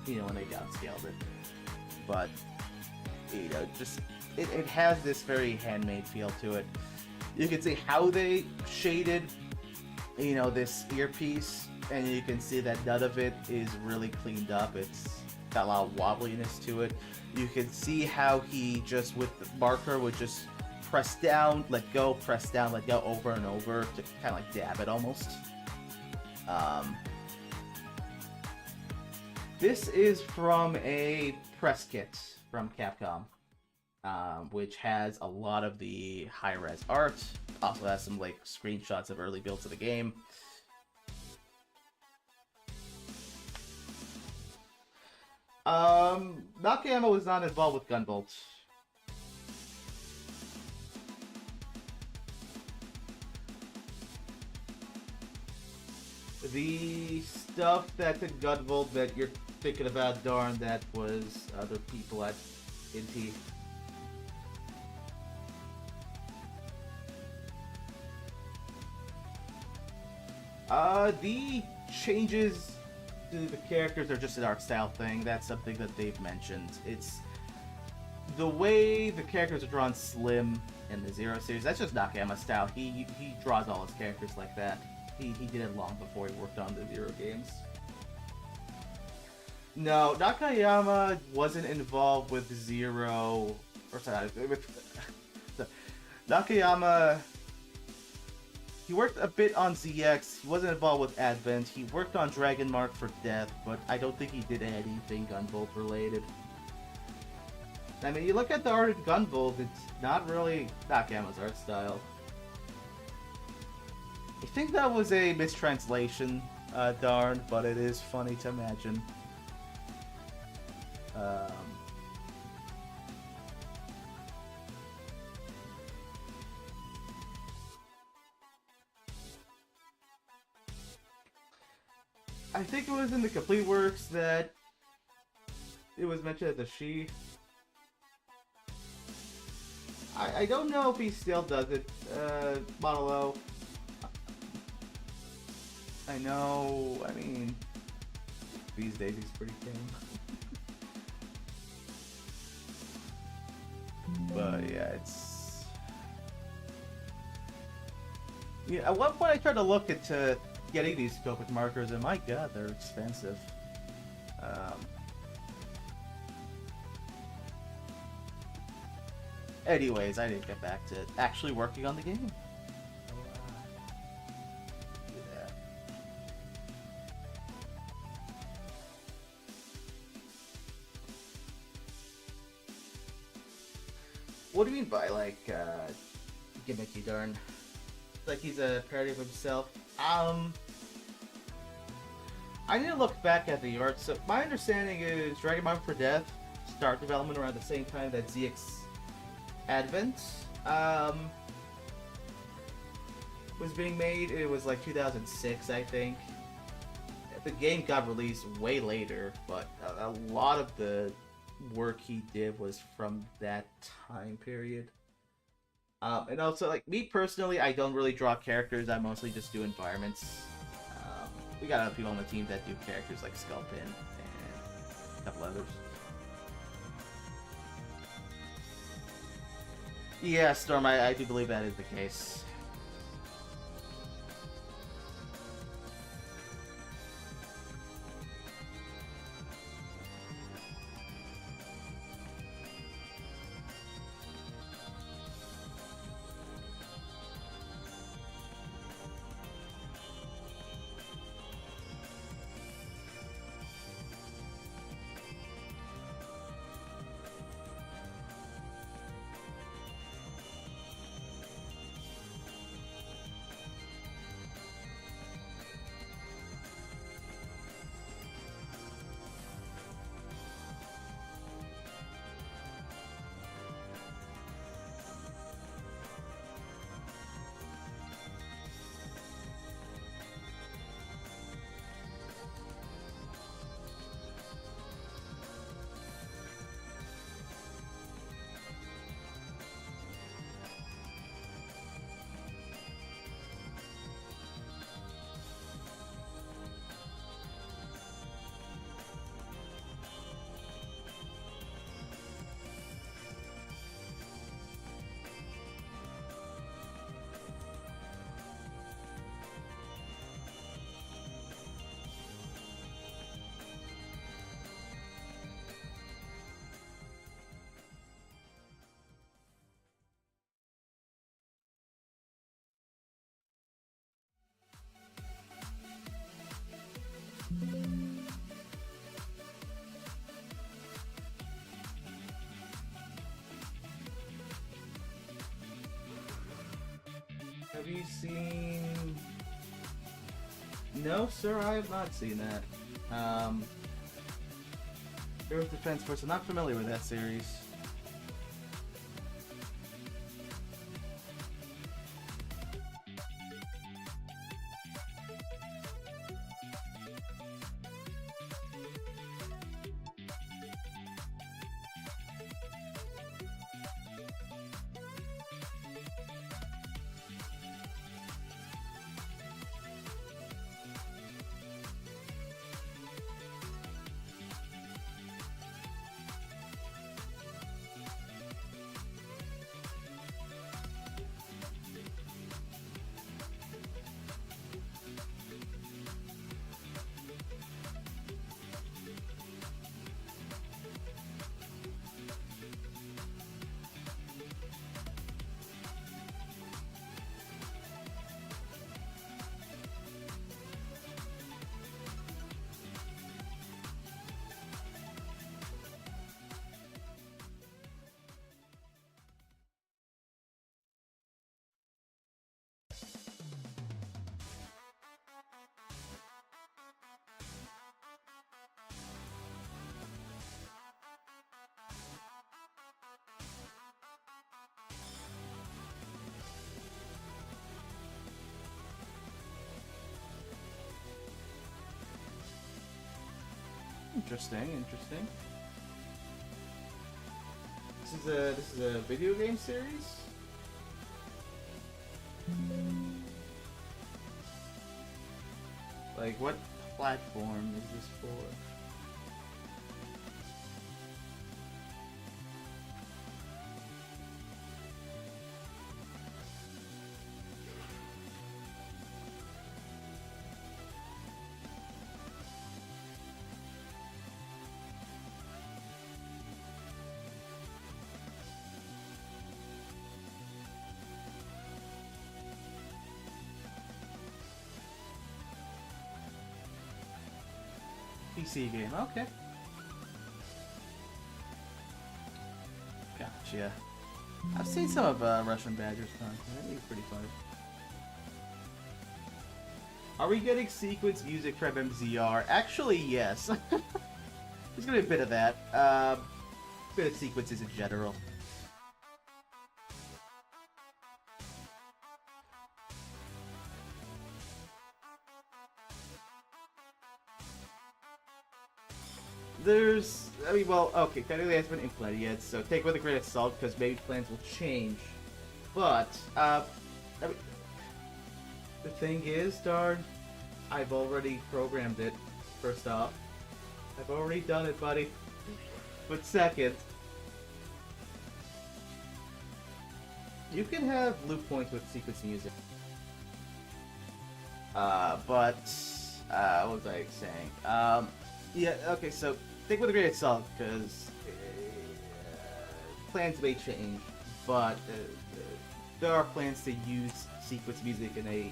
when they downscaled it, but just it has this very handmade feel to it. You can see how they shaded, this earpiece, and you can see that none of it is really cleaned up. It's got a lot of wobbliness to it. You can see how he just with the marker would just press down, let go, press down, let go over and over to kind of like dab it almost. This is from a press kit from Capcom, which has a lot of the high-res art. Also has some like screenshots of early builds of the game. Nakayama was not involved with Gunvolt. The stuff that's in Gunvolt that you're thinking about, darn, that was other people at Inti. The changes to the characters are just an art style thing. That's something that they've mentioned. It's the way the characters are drawn slim in the Zero series. That's just Nakayama style. He draws all his characters like that. He did it long before he worked on the Zero games. No, Nakayama wasn't involved with Zero, or sorry, Nakayama. He worked a bit on ZX. He wasn't involved with Advent. He worked on Dragon Mark for Death, but I don't think he did anything Gunvolt related. I mean, you look at the art in Gunvolt, it's not really Nakayama's art style. I think that was a mistranslation, darn, but it is funny to imagine. I think it was in the Complete Works that it was mentioned as a she. I don't know if he still does it, Model O. I know, I mean, these days he's pretty tame. But yeah, it's... Yeah, at one point I tried to look into getting these Copic markers, and my god, they're expensive. Anyways, I didn't get back to actually working on the game. What do you mean by, like, gimmicky, darn? Like he's a parody of himself? I need to look back at the art. So, my understanding is Dragon Ball for Death started development around the same time that ZX Advent was being made. It was like 2006, I think. The game got released way later, but a lot of the work he did was from that time period. And also, like, me personally, I don't really draw characters, I mostly just do environments. We got other people on the team that do characters like Skullpin and a couple others. Yeah, Storm, I do believe that is the case. you seen... No, sir, I have not seen that. Earth Defense Force, I'm not familiar with that series. Interesting, interesting. This is a video game series? Like, what platform is this for? PC game, okay. Gotcha. I've seen some of Russian Badger's content. It's pretty funny. Are we getting sequence music from MMZR? Actually, yes. There's gonna be a bit of that. Bit of sequences in general. There's, I mean, well, okay, technically it hasn't been implemented yet, so take it with a grain of salt, because maybe plans will change. But, I mean, the thing is, darn, I've already programmed it, first off. I've already done it, buddy. But second, you can have loop points with sequence music. But, what was I saying? Yeah, okay, so think with a grain of salt, because plans may change, but there are plans to use sequence music in a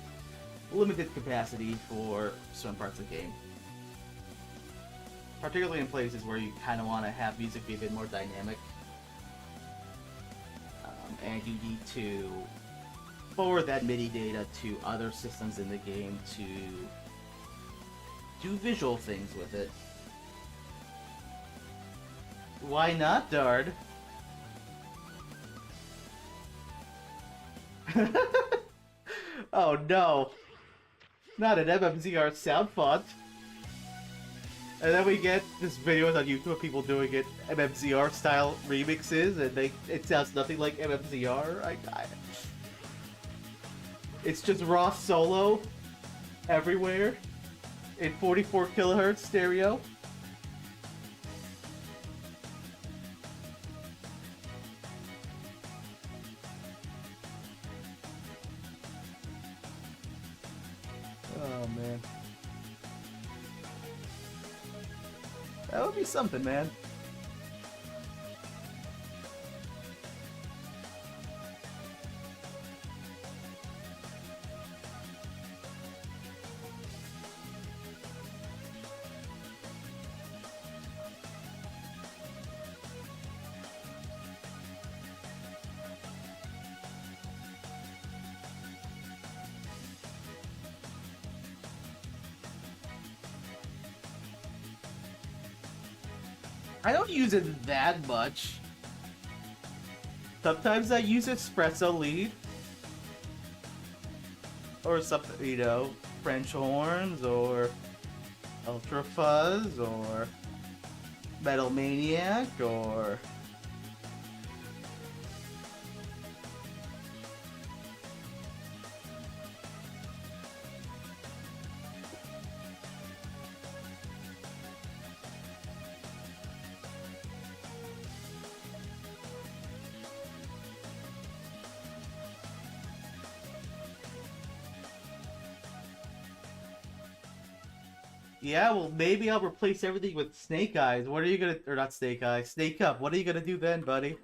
limited capacity for certain parts of the game. Particularly in places where you kind of want to have music be a bit more dynamic. And you need to forward that MIDI data to other systems in the game to do visual things with it. Why not, Dard? Oh no! Not an MMZR sound font! And then we get this videos on YouTube of people doing it MMZR style remixes, and it sounds nothing like MMZR. It's just raw solo everywhere in 44 kilohertz stereo. Oh man. That would be something, man. I don't use it that much. Sometimes I use espresso lead. Or something, you know, French horns, or Ultra Fuzz, or Metal Maniac, or... Yeah, well, maybe I'll replace everything with Snake Eyes. What are you gonna... Or not Snake Eyes. Snake Up. What are you gonna do then, buddy?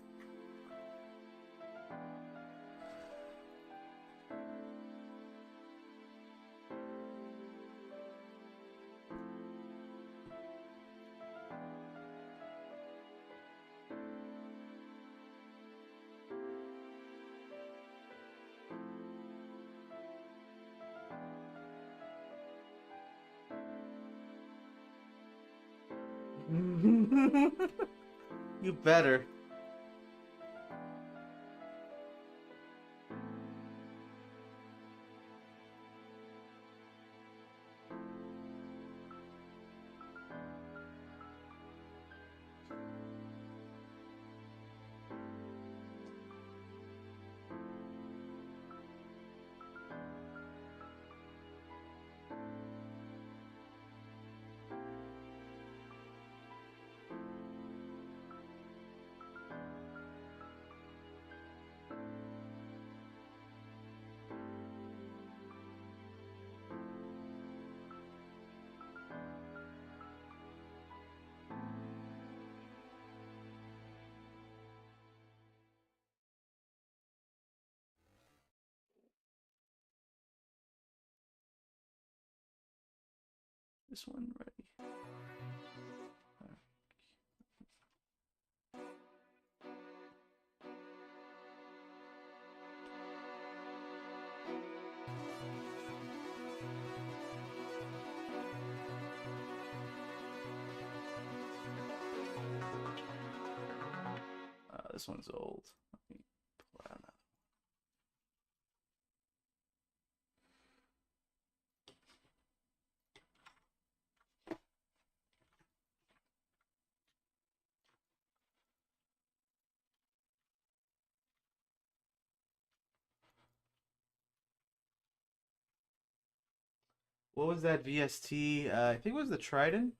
You better. This one ready. This one's old. Let me pull out another. What was that VST? I think it was the Trident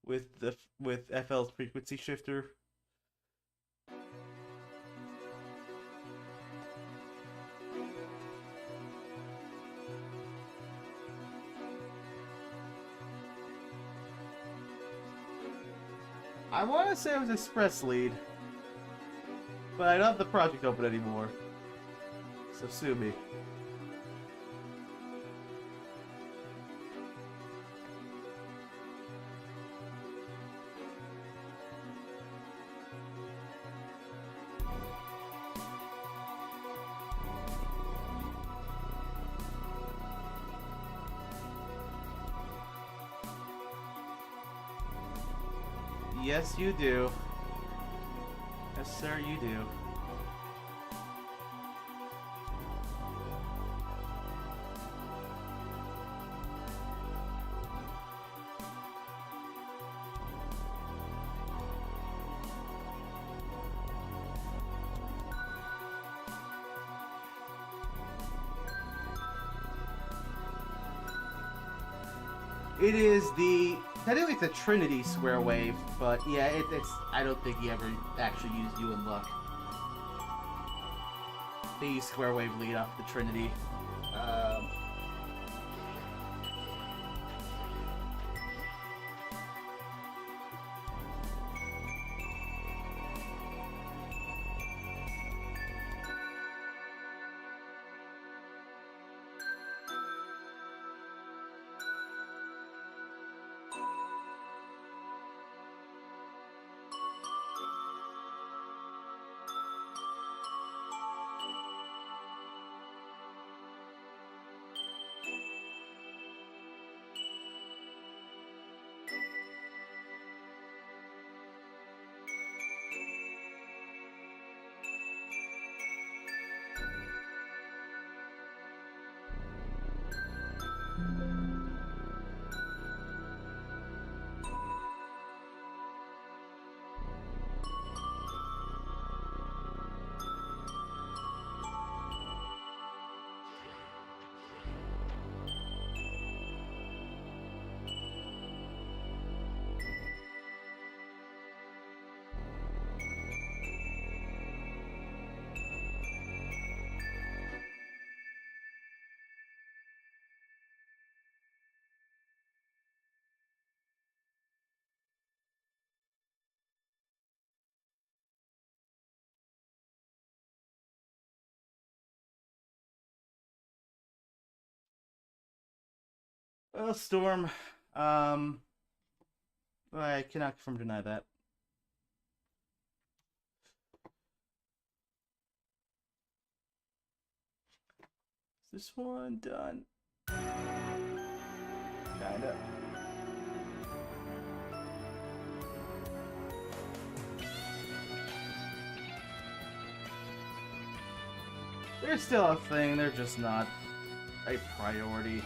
with FL's frequency shifter. I want to say it was Express Lead, but I don't have the project open anymore, so sue me. Yes, you do. Yes, sir, you do. It is the... Technically, it's a Trinity square wave, but yeah, it's. I don't think he ever actually used You in Luck. They used square wave lead off the Trinity. Well, Storm, I cannot confirm or deny that. Is this one done? Kinda. They're still a thing, they're just not a priority.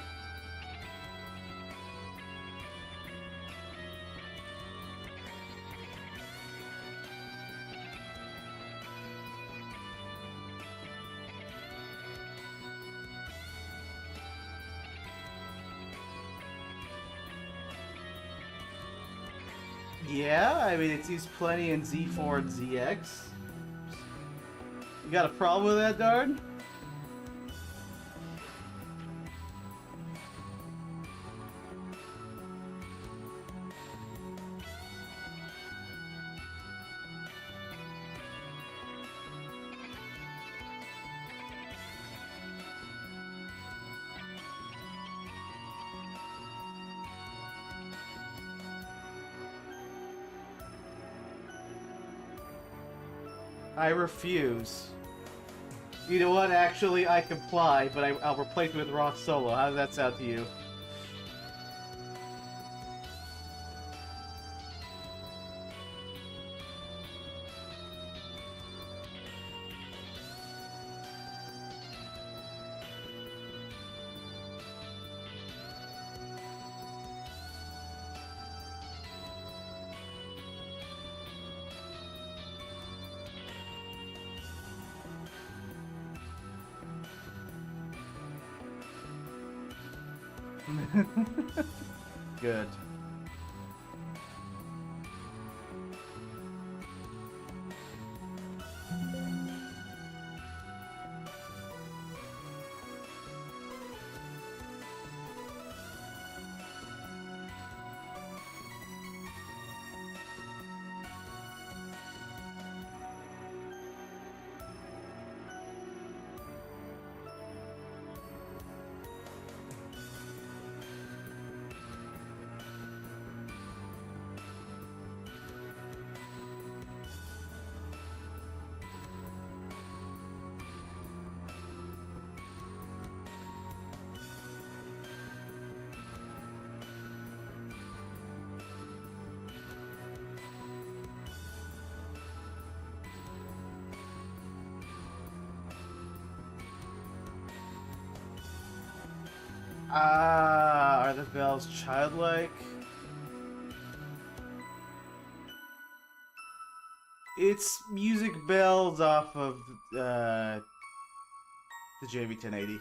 Yeah, I mean, it's used plenty in Z4 and ZX. You got a problem with that, Dard? I refuse. You know what? Actually, I comply, but I'll replace it with Rock Solo. How does that sound to you? Good. Are the bells childlike? It's music bells off of the JV1080.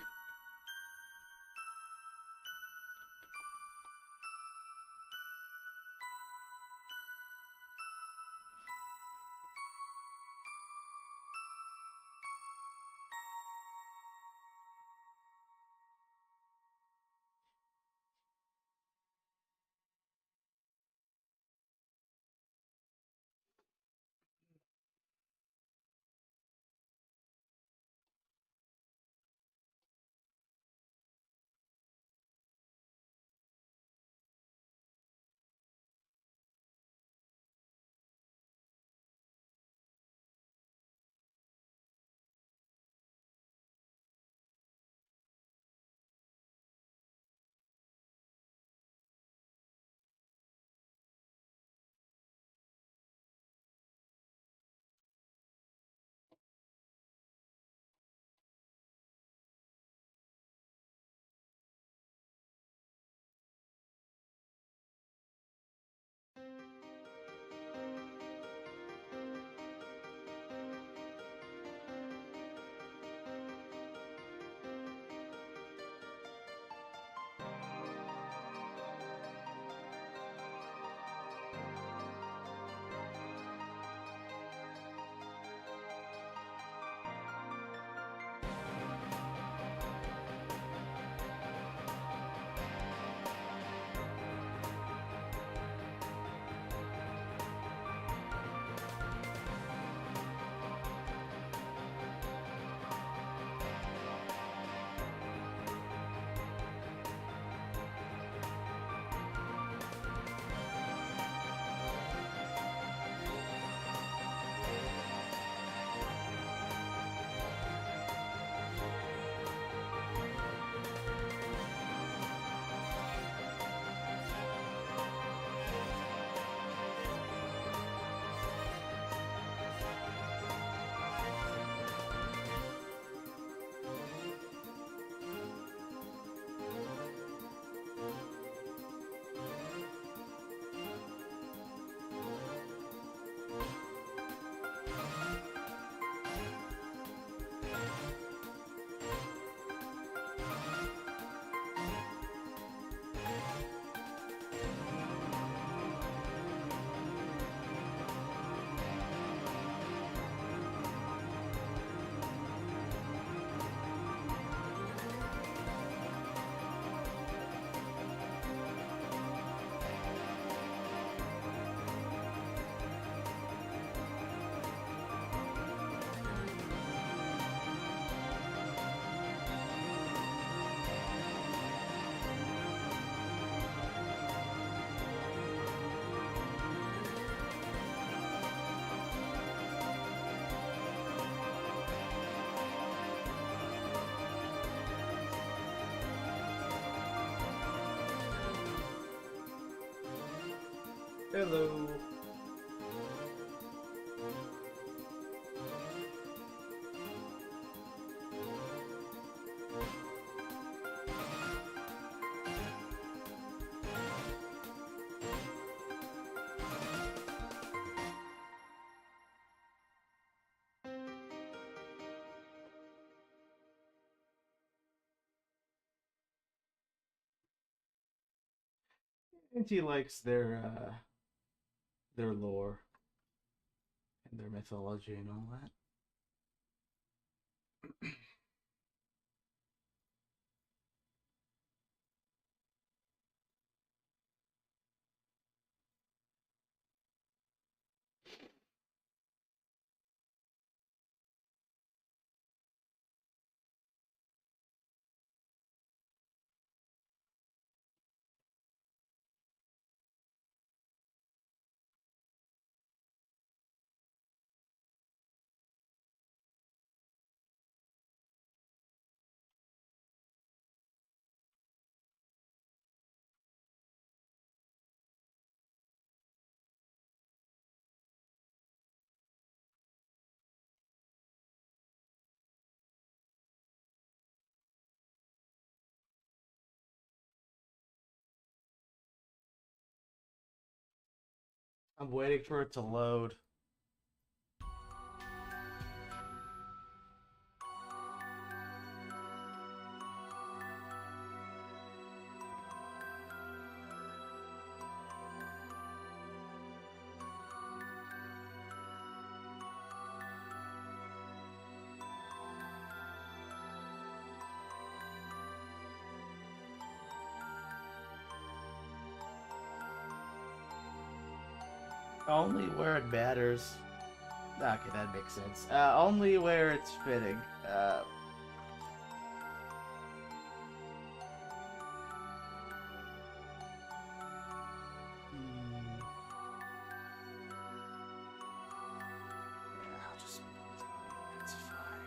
Hello. And he likes their lore and their mythology and all that. I'm waiting for it to load. Only where it matters. Okay, that makes sense. Only where it's fitting. I'll just. It's fine.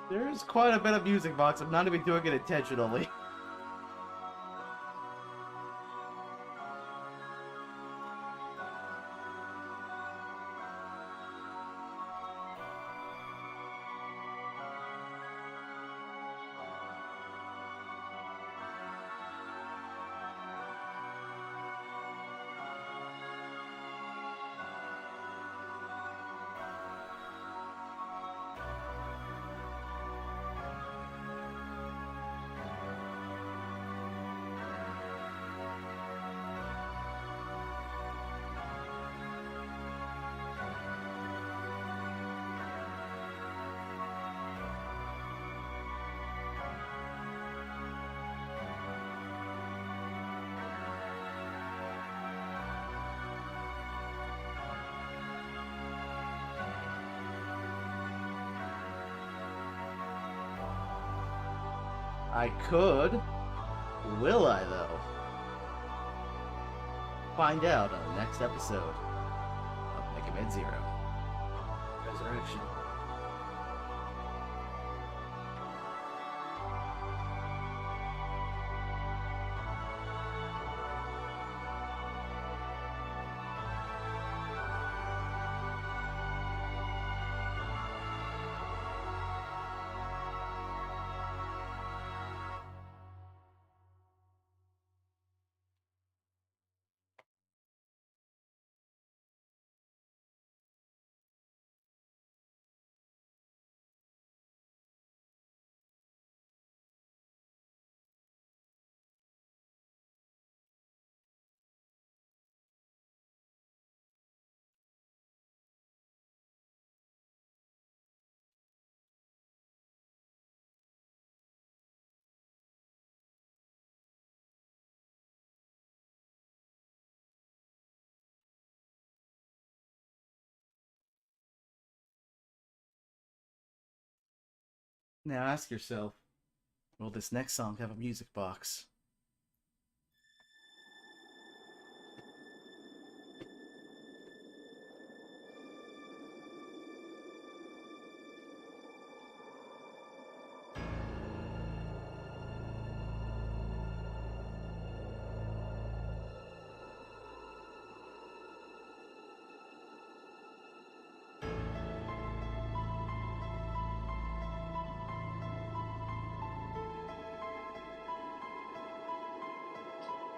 There's quite a bit of music box. I'm not even doing it intentionally. I could. Will I, though? Find out on the next episode of MMZ Resurrection. Now ask yourself, will this next song have a music box?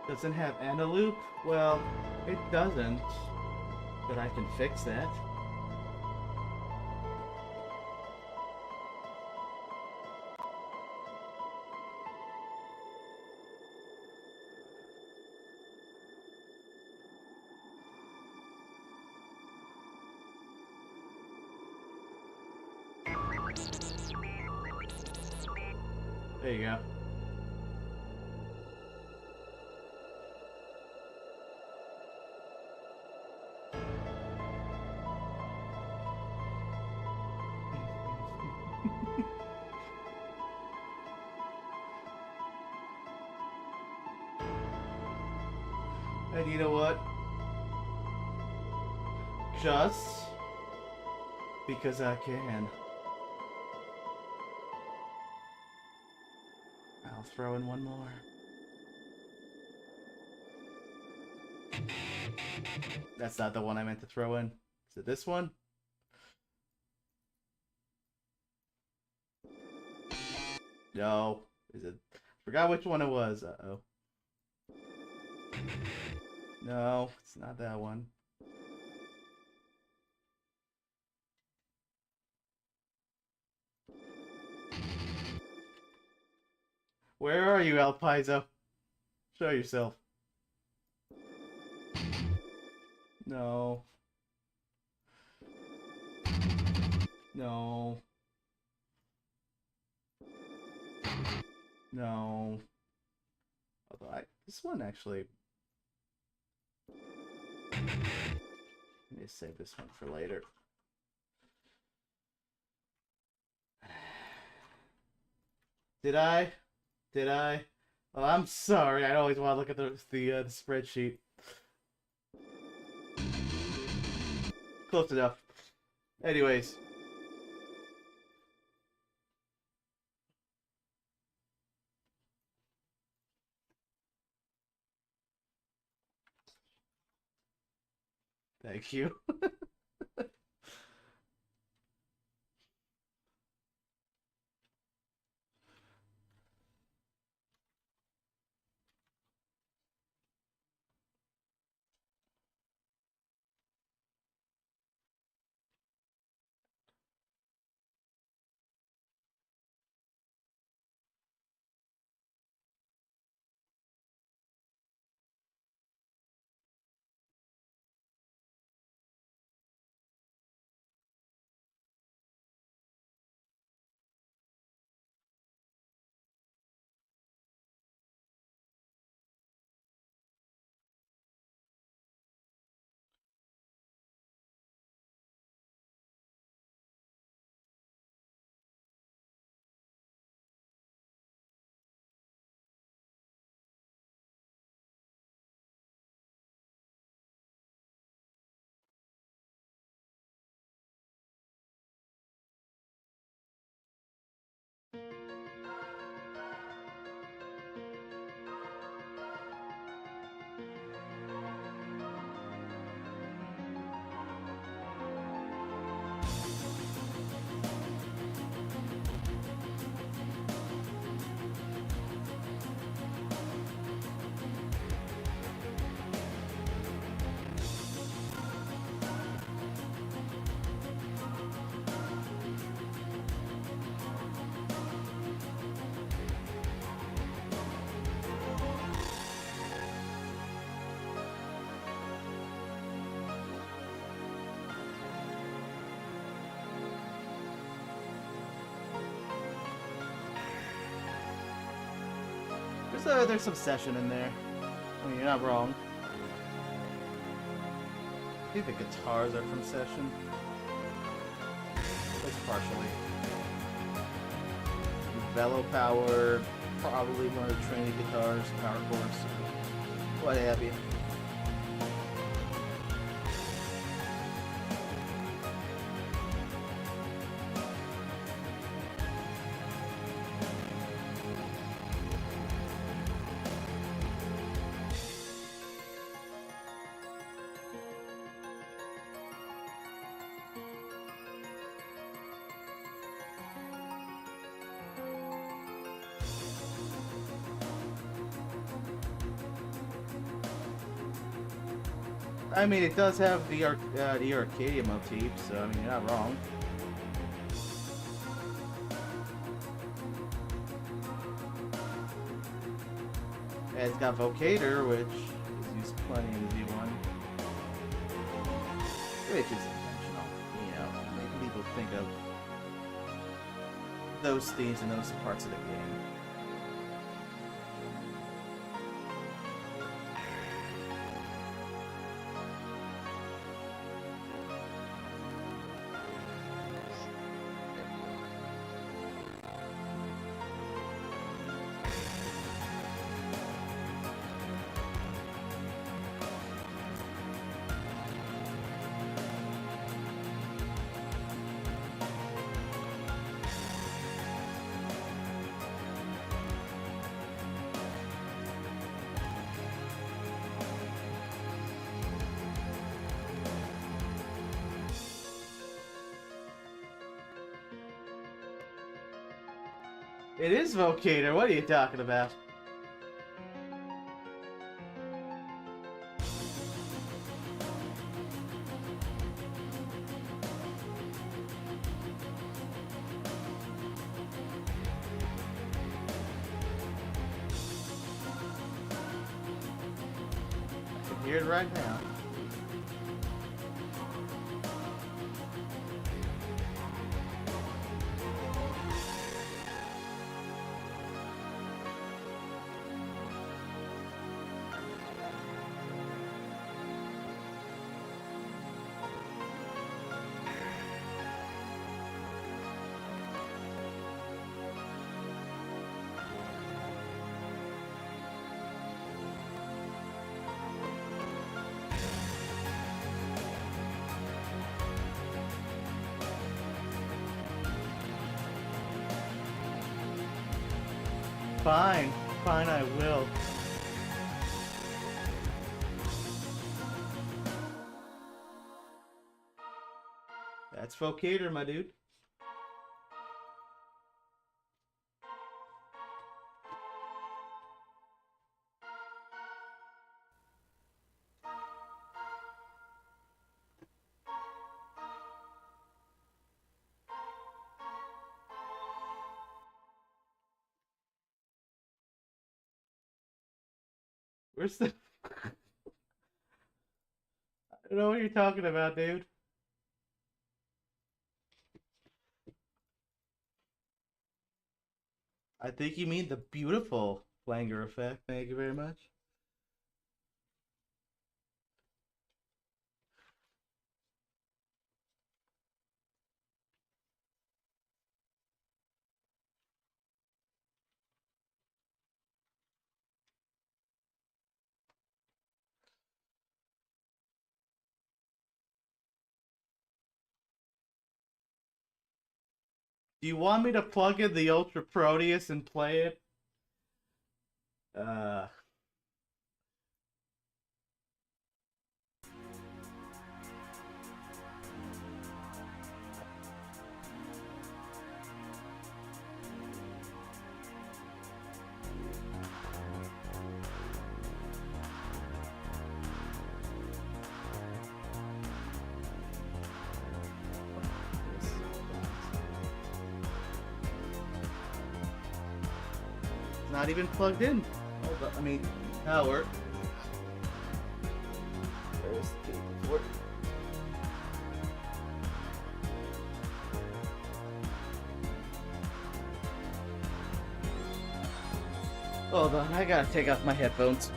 Doesn't have and a loop? Well, it doesn't. But I can fix that. There you go. And you know what? Just because I can, I'll throw in one more. That's not the one I meant to throw in. Is it this one? No. Is it? Forgot which one it was. Uh-oh. No, it's not that one. Where are you, El Paizo? Show yourself. No. No. No. Although this one actually... Let me save this one for later. Did I? Did I? Oh, I'm sorry. I always want to look at the spreadsheet. Close enough. Anyways. Thank you. There's some session in there. I mean, you're not wrong. I think the guitars are from session. At least partially. Velo powered, probably one of the training guitars, power chords, what have you. I mean, it does have the Arcadia motif, so I mean, you're not wrong. And it's got vocator, which is used plenty in Z1. Which is intentional, you know, making people think of those themes and those parts of the game. It is vocator, what are you talking about? I can hear it right now. Fine, fine, I will. That's Focator, my dude. Where's the... I don't know what you're talking about, dude. I think you mean the beautiful flanger effect. Thank you very much. Do you want me to plug in the Ultra Proteus and play it? Not even plugged in. Hold up, I mean, power. There's the cable for it. Hold on, I gotta take off my headphones.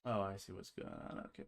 Oh, I see what's going on. Okay.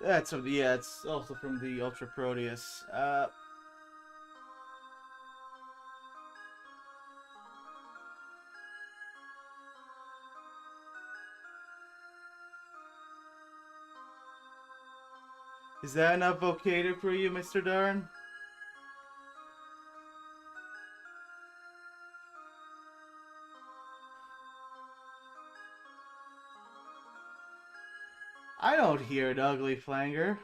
That's yeah. It's also from the Ultra Proteus. Is that enough vocator for you, Mr. Darn? I don't hear an ugly flanger.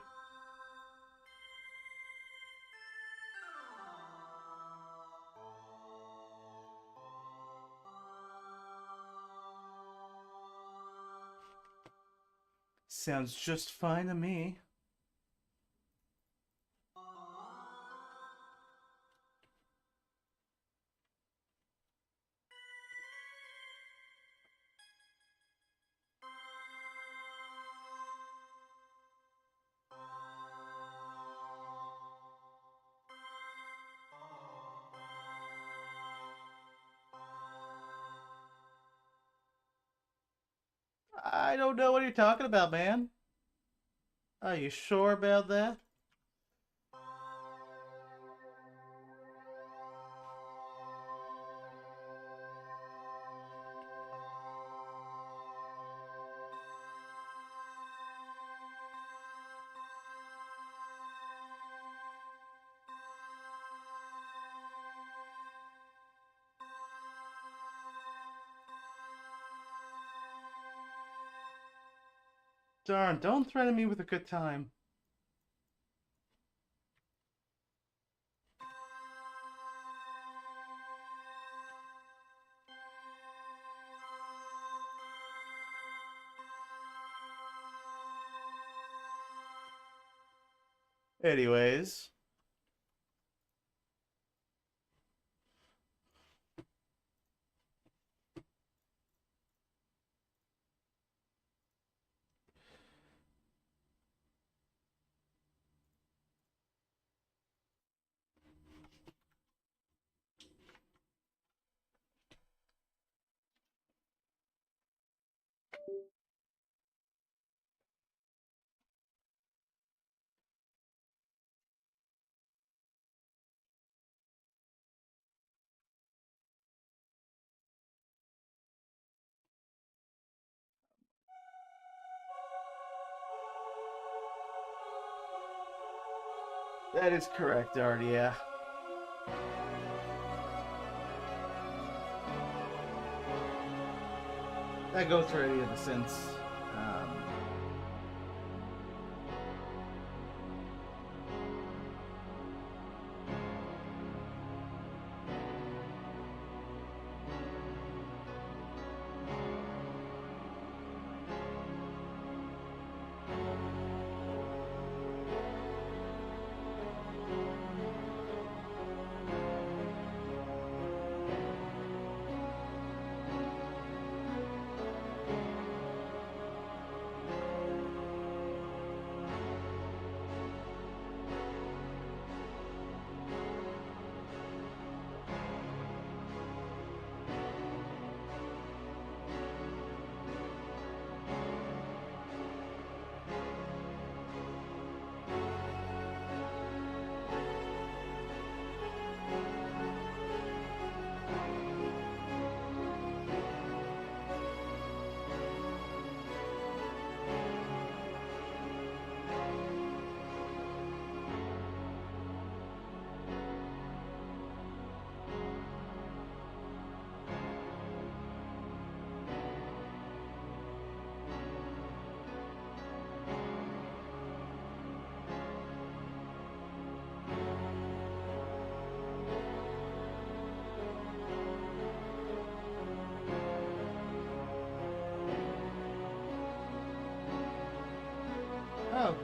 Sounds just fine to me. I don't know what you're talking about, man. Are you sure about that? Darn, don't threaten me with a good time. Anyways. That is correct, Darn, yeah. That goes for any of the synths.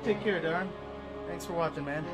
Take care, Darn. Thanks for watching, man.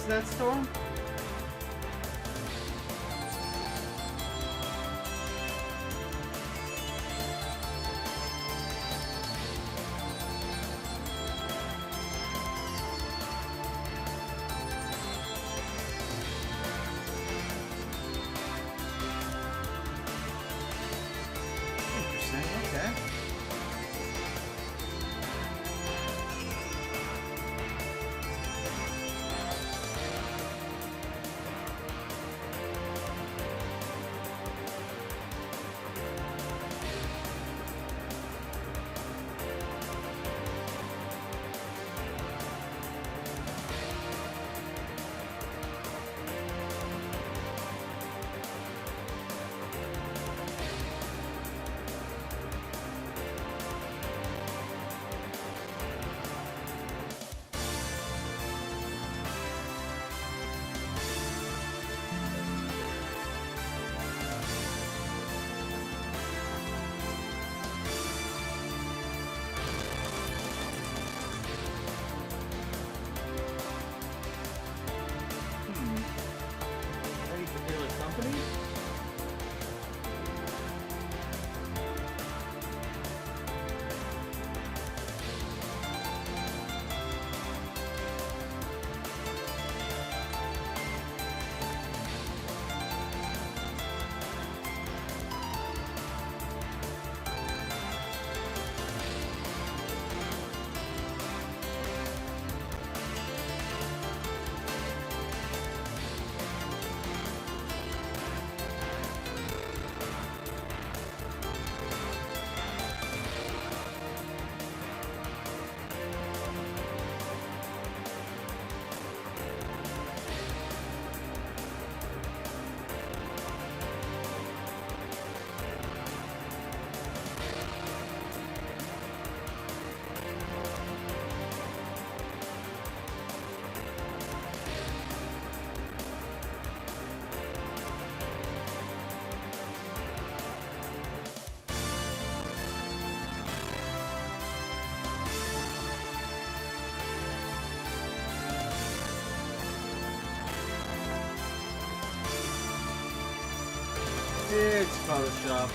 that storm? Interesting, okay. Any particular company? It's Photoshop.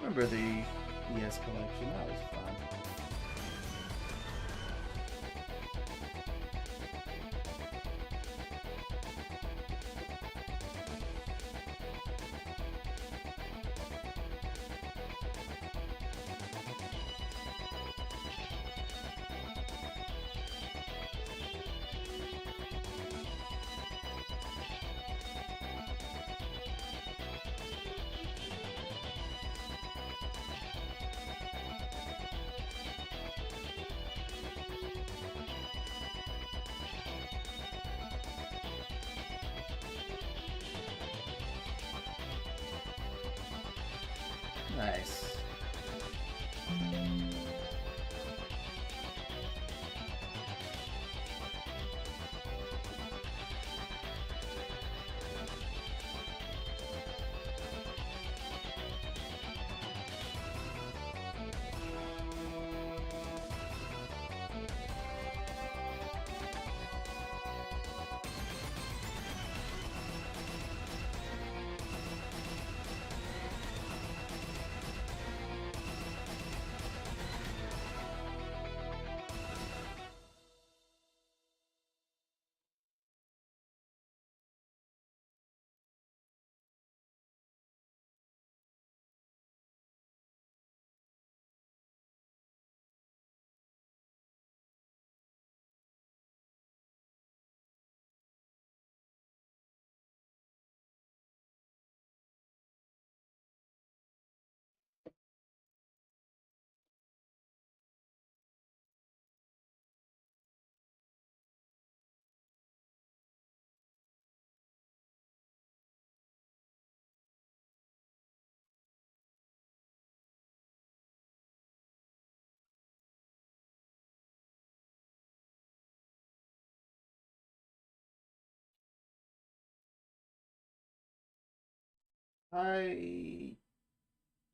Remember the ES collection? That was fun. Nice.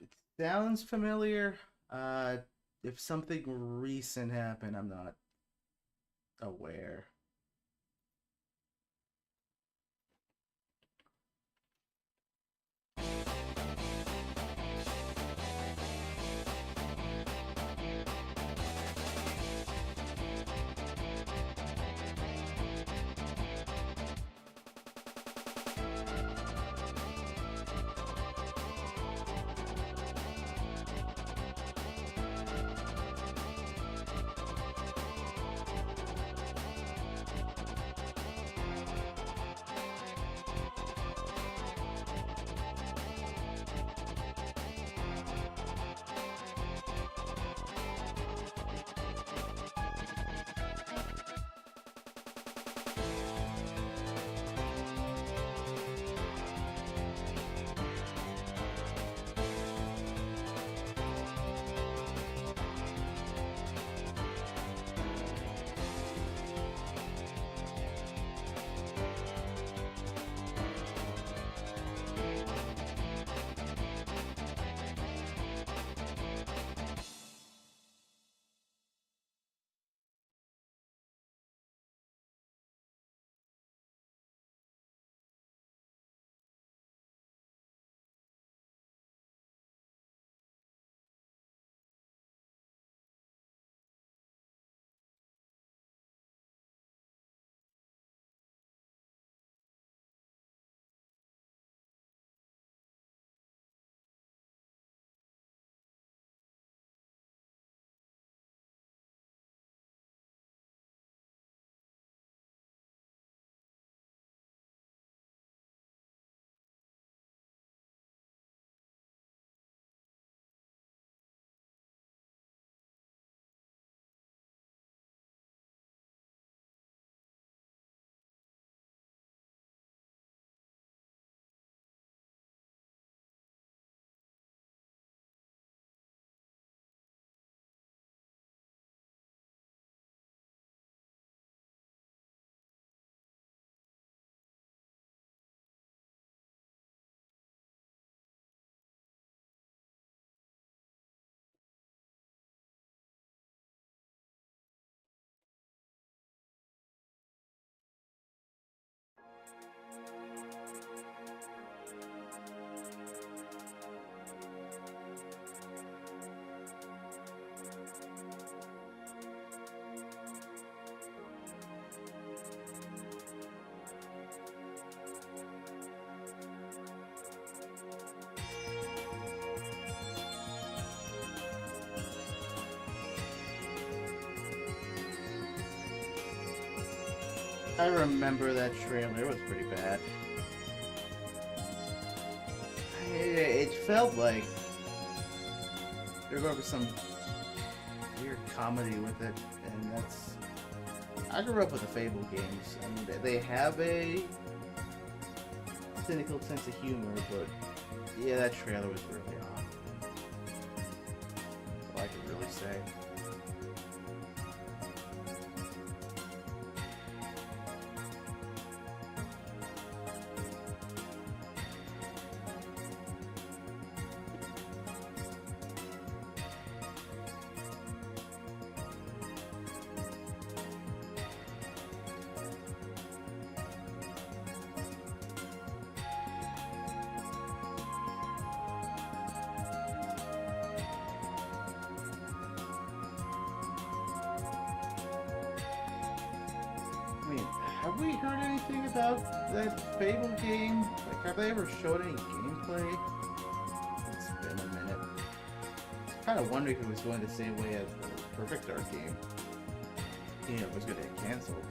It sounds familiar. Uh, if something recent happened, I'm not aware. I remember that trailer. It was pretty bad. It felt like there was going to be some weird comedy with it, and that's... I grew up with the Fable games. I mean, they have a cynical sense of humor, but yeah, that trailer was really off. All I could really say. Have we heard anything about that Fable game? Like, have they ever showed any gameplay? It's been a minute. I kind of wondering if it was going the same way as the Perfect Dark game. You know, it was going to get canceled.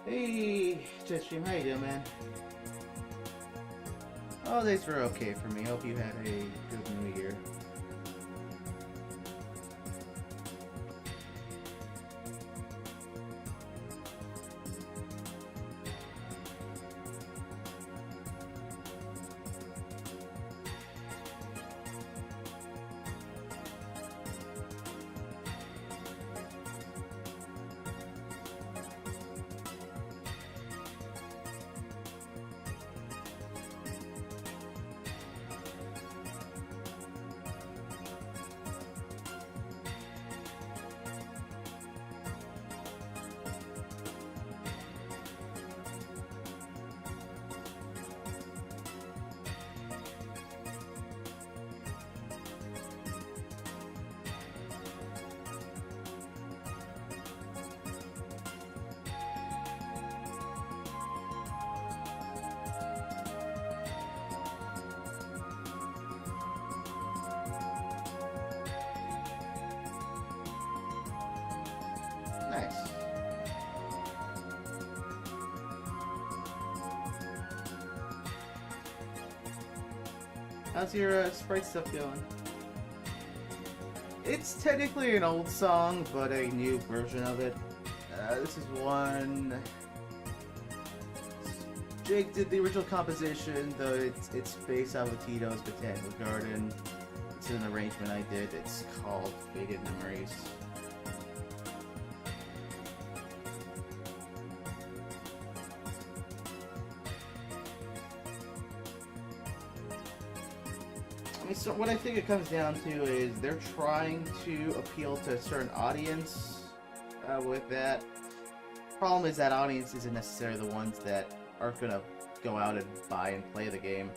Hey, Jetstream, how you doing, man? Holidays were okay for me. Hope you had a good New Year. Nice. How's your Sprite stuff going? It's technically an old song, but a new version of it. This is one... Jake did the original composition, though it's based off of Tito's Botanical Garden. It's an arrangement I did. It's called Faded Memories. So what I think it comes down to is they're trying to appeal to a certain audience with that. Problem is that audience isn't necessarily the ones that are going to go out and buy and play the game.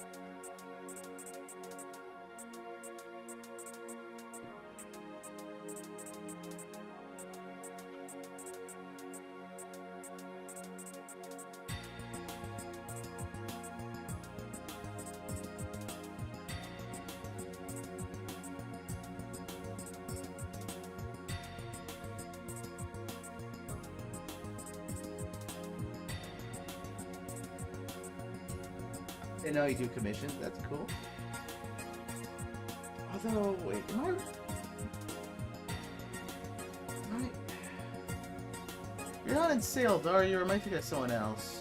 I know you do commissions. That's cool. Although, wait, you're not in sales, are you? Or am I thinking of someone else?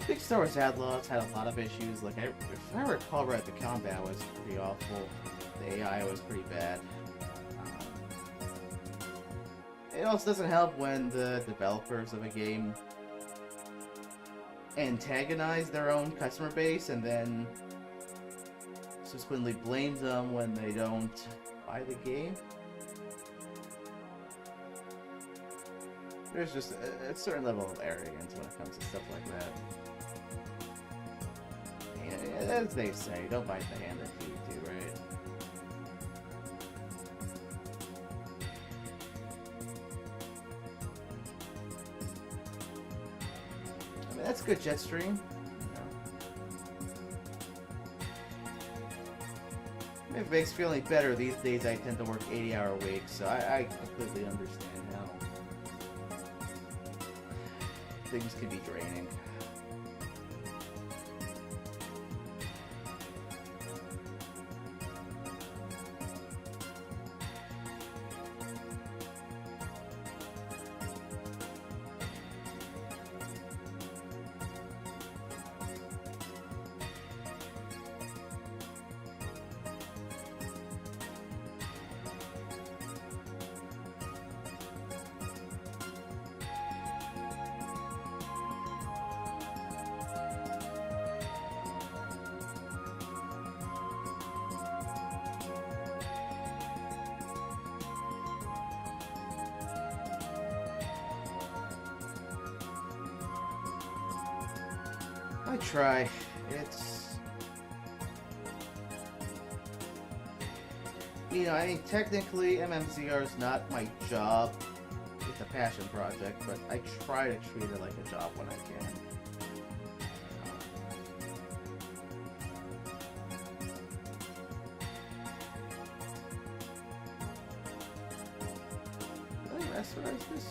Big Star Wars Outlaws had a lot of issues. Like, if I recall right, the combat was pretty awful. The AI was pretty bad. It also doesn't help when the developers of a game antagonize their own customer base and then subsequently blame them when they don't buy the game. There's just a certain level of arrogance when it comes to stuff like that. As they say, don't bite the hand that feeds you, right? I mean, that's good jet stream. If it makes me feel any better, these days I tend to work 80-hour weeks, so I completely understand how things can be draining. I try. It's... You know, I mean, technically, MMZR is not my job. It's a passion project, but I try to treat it like a job when I can. Let me rasterize this.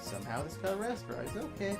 Somehow this got rasterized. Okay.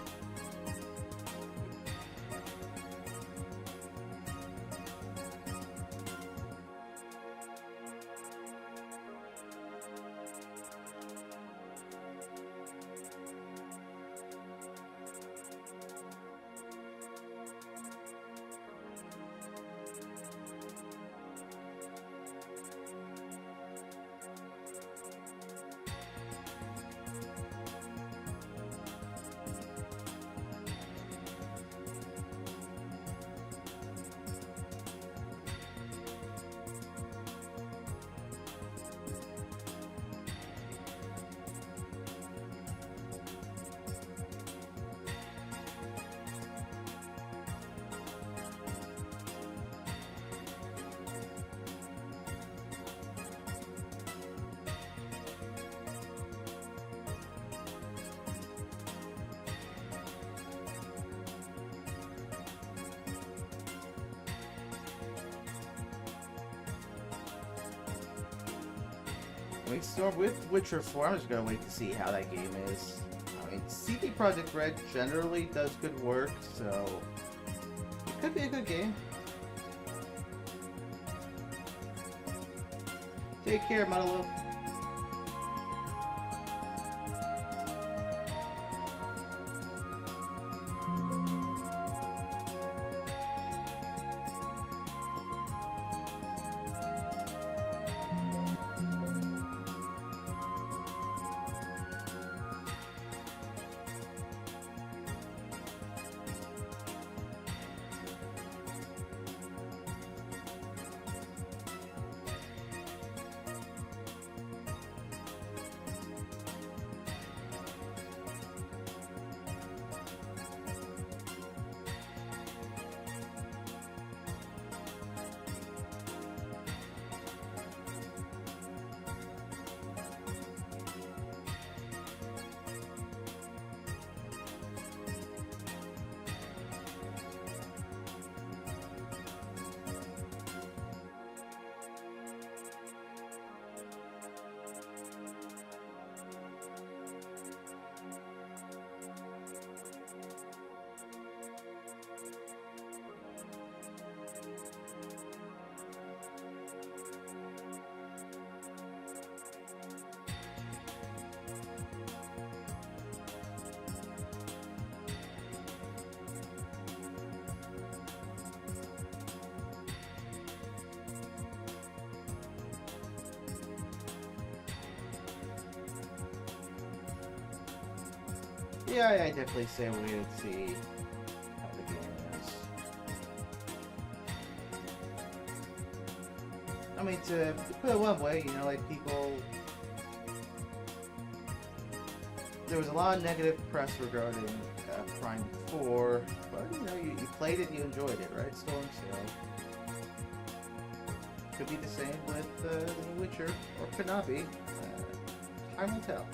Wait, so with Witcher 4, I'm just gonna wait to see how that game is. I mean, CD Projekt Red generally does good work, so it could be a good game. Take care, Model. Yeah, I definitely say we would see how the game is. I mean, to put it one way, you know, like people... There was a lot of negative press regarding Prime 4, but, you know, you played it and you enjoyed it, right, Storm? So... Could be the same with The Witcher, or could not be. Time will tell.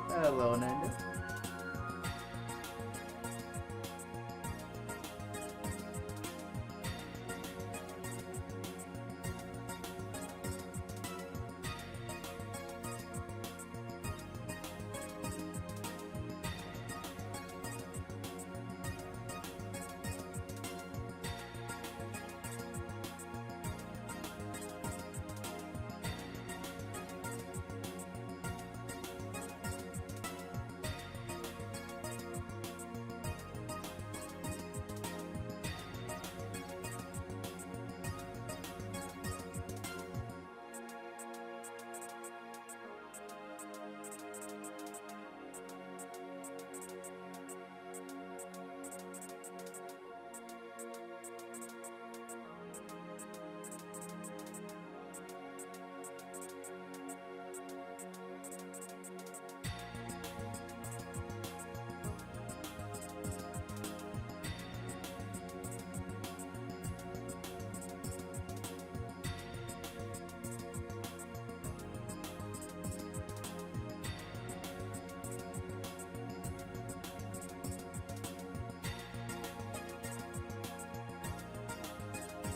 Hello, Nanda.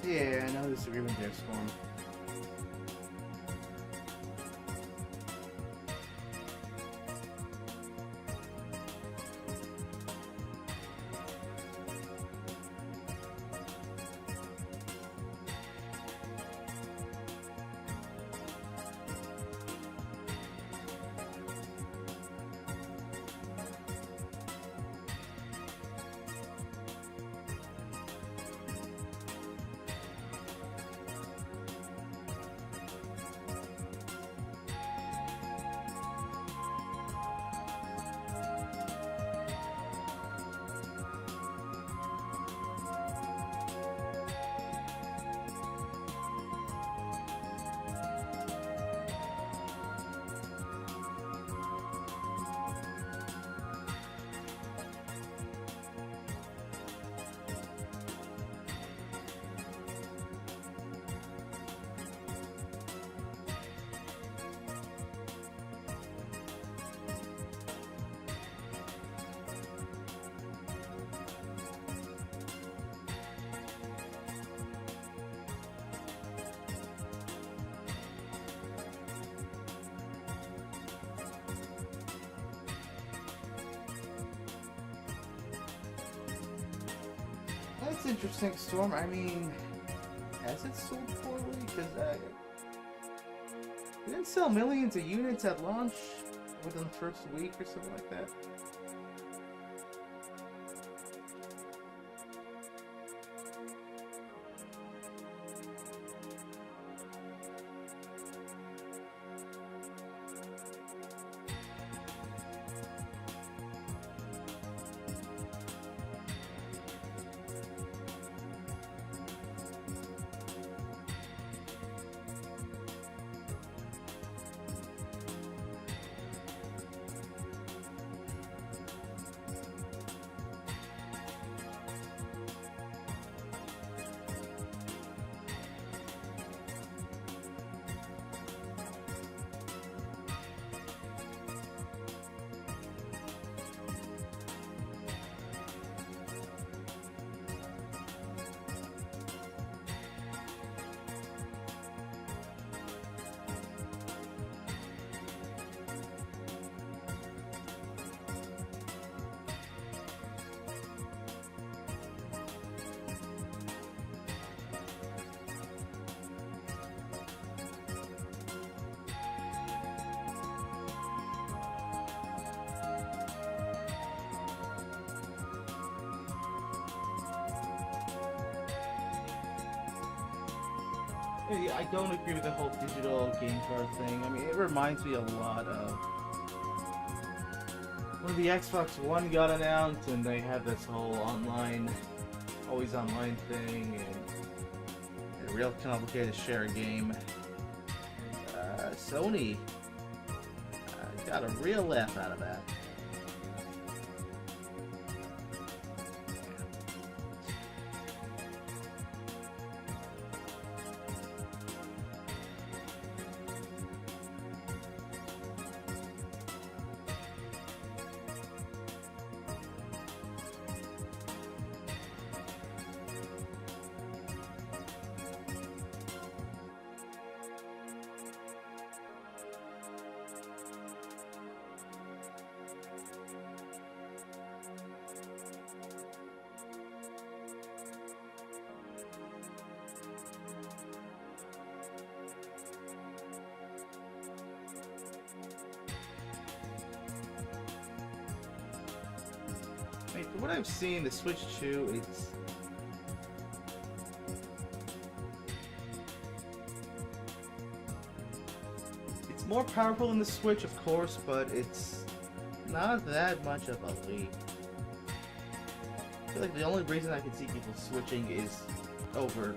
Yeah, I know this agreement there, Storm. That's interesting, Storm. I mean, has it sold poorly? Because it didn't sell millions of units at launch within the first week or something like that. Yeah, I don't agree with the whole digital game card thing. I mean, it reminds me a lot of when the Xbox One got announced and they had this whole online, always online thing, and it's real complicated to share a game. Sony got a real laugh out of that. From what I've seen, the Switch 2, it's more powerful than the Switch, of course, but it's not that much of a leap. I feel like the only reason I can see people switching is over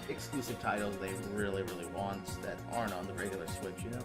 exclusive titles they really, really want that aren't on the regular Switch, you know?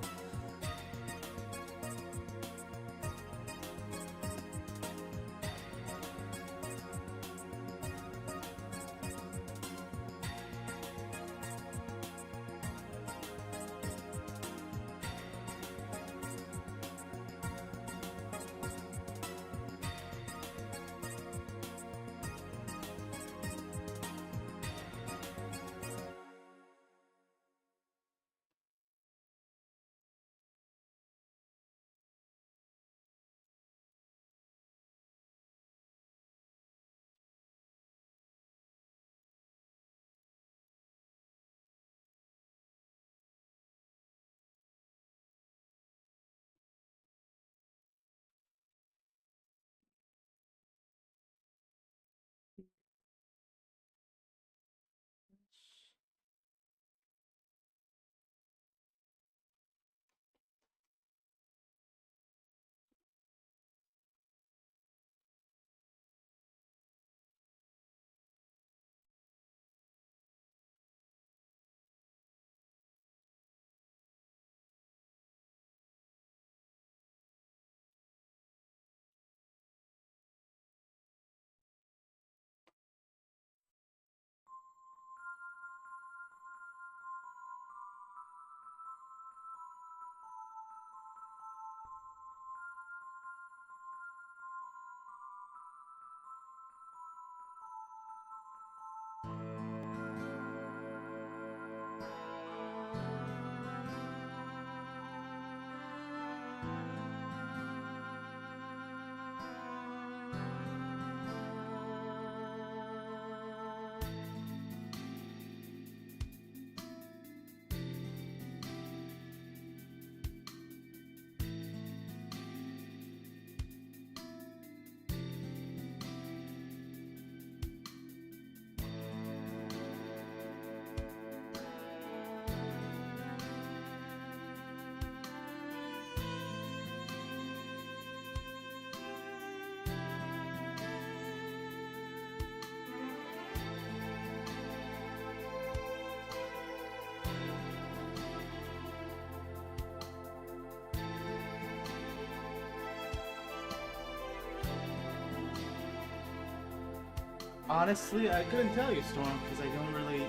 Honestly, I couldn't tell you, Storm, because I don't really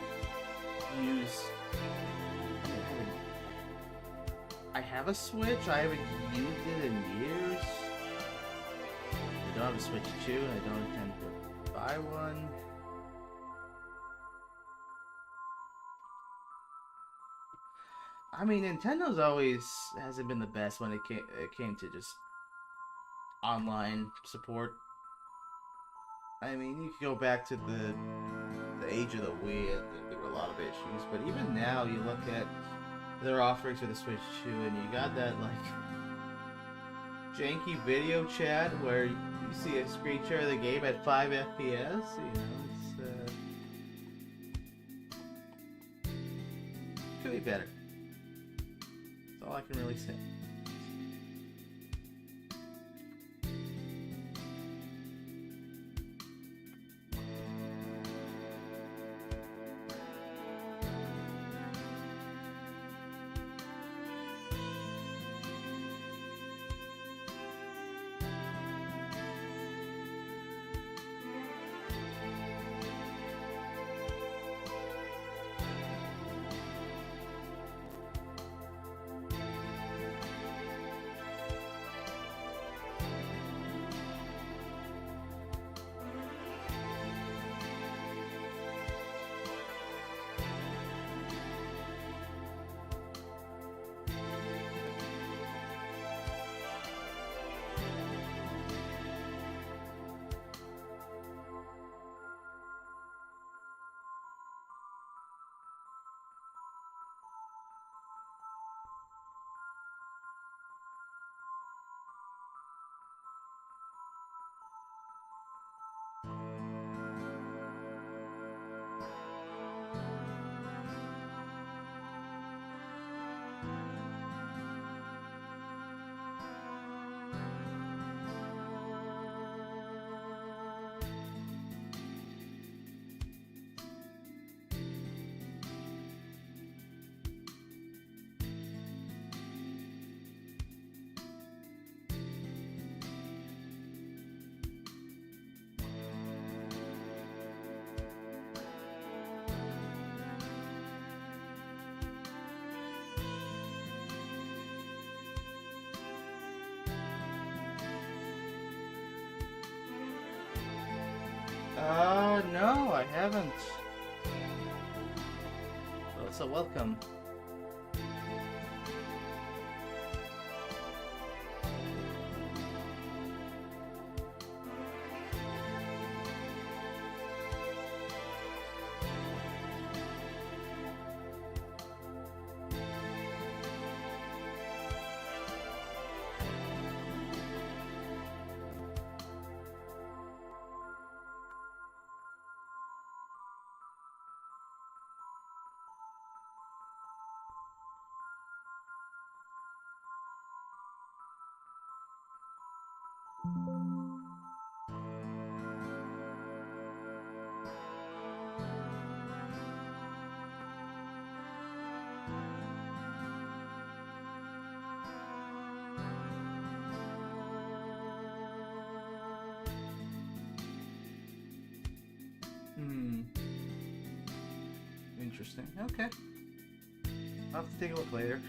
use... I have a Switch, I haven't used it in years. I don't have a Switch 2, and I don't intend to buy one. I mean, Nintendo's always hasn't been the best when it came to just online support. I mean, you could go back to the age of the Wii, there were a lot of issues, but even now, you look at their offerings for the Switch 2, and you got that, like, janky video chat where you see a screen share of the game at 5 FPS, you know, it's, could be better. That's all I can really say. No, I haven't. Oh, so welcome. Interesting. Okay. I'll have to take a look later.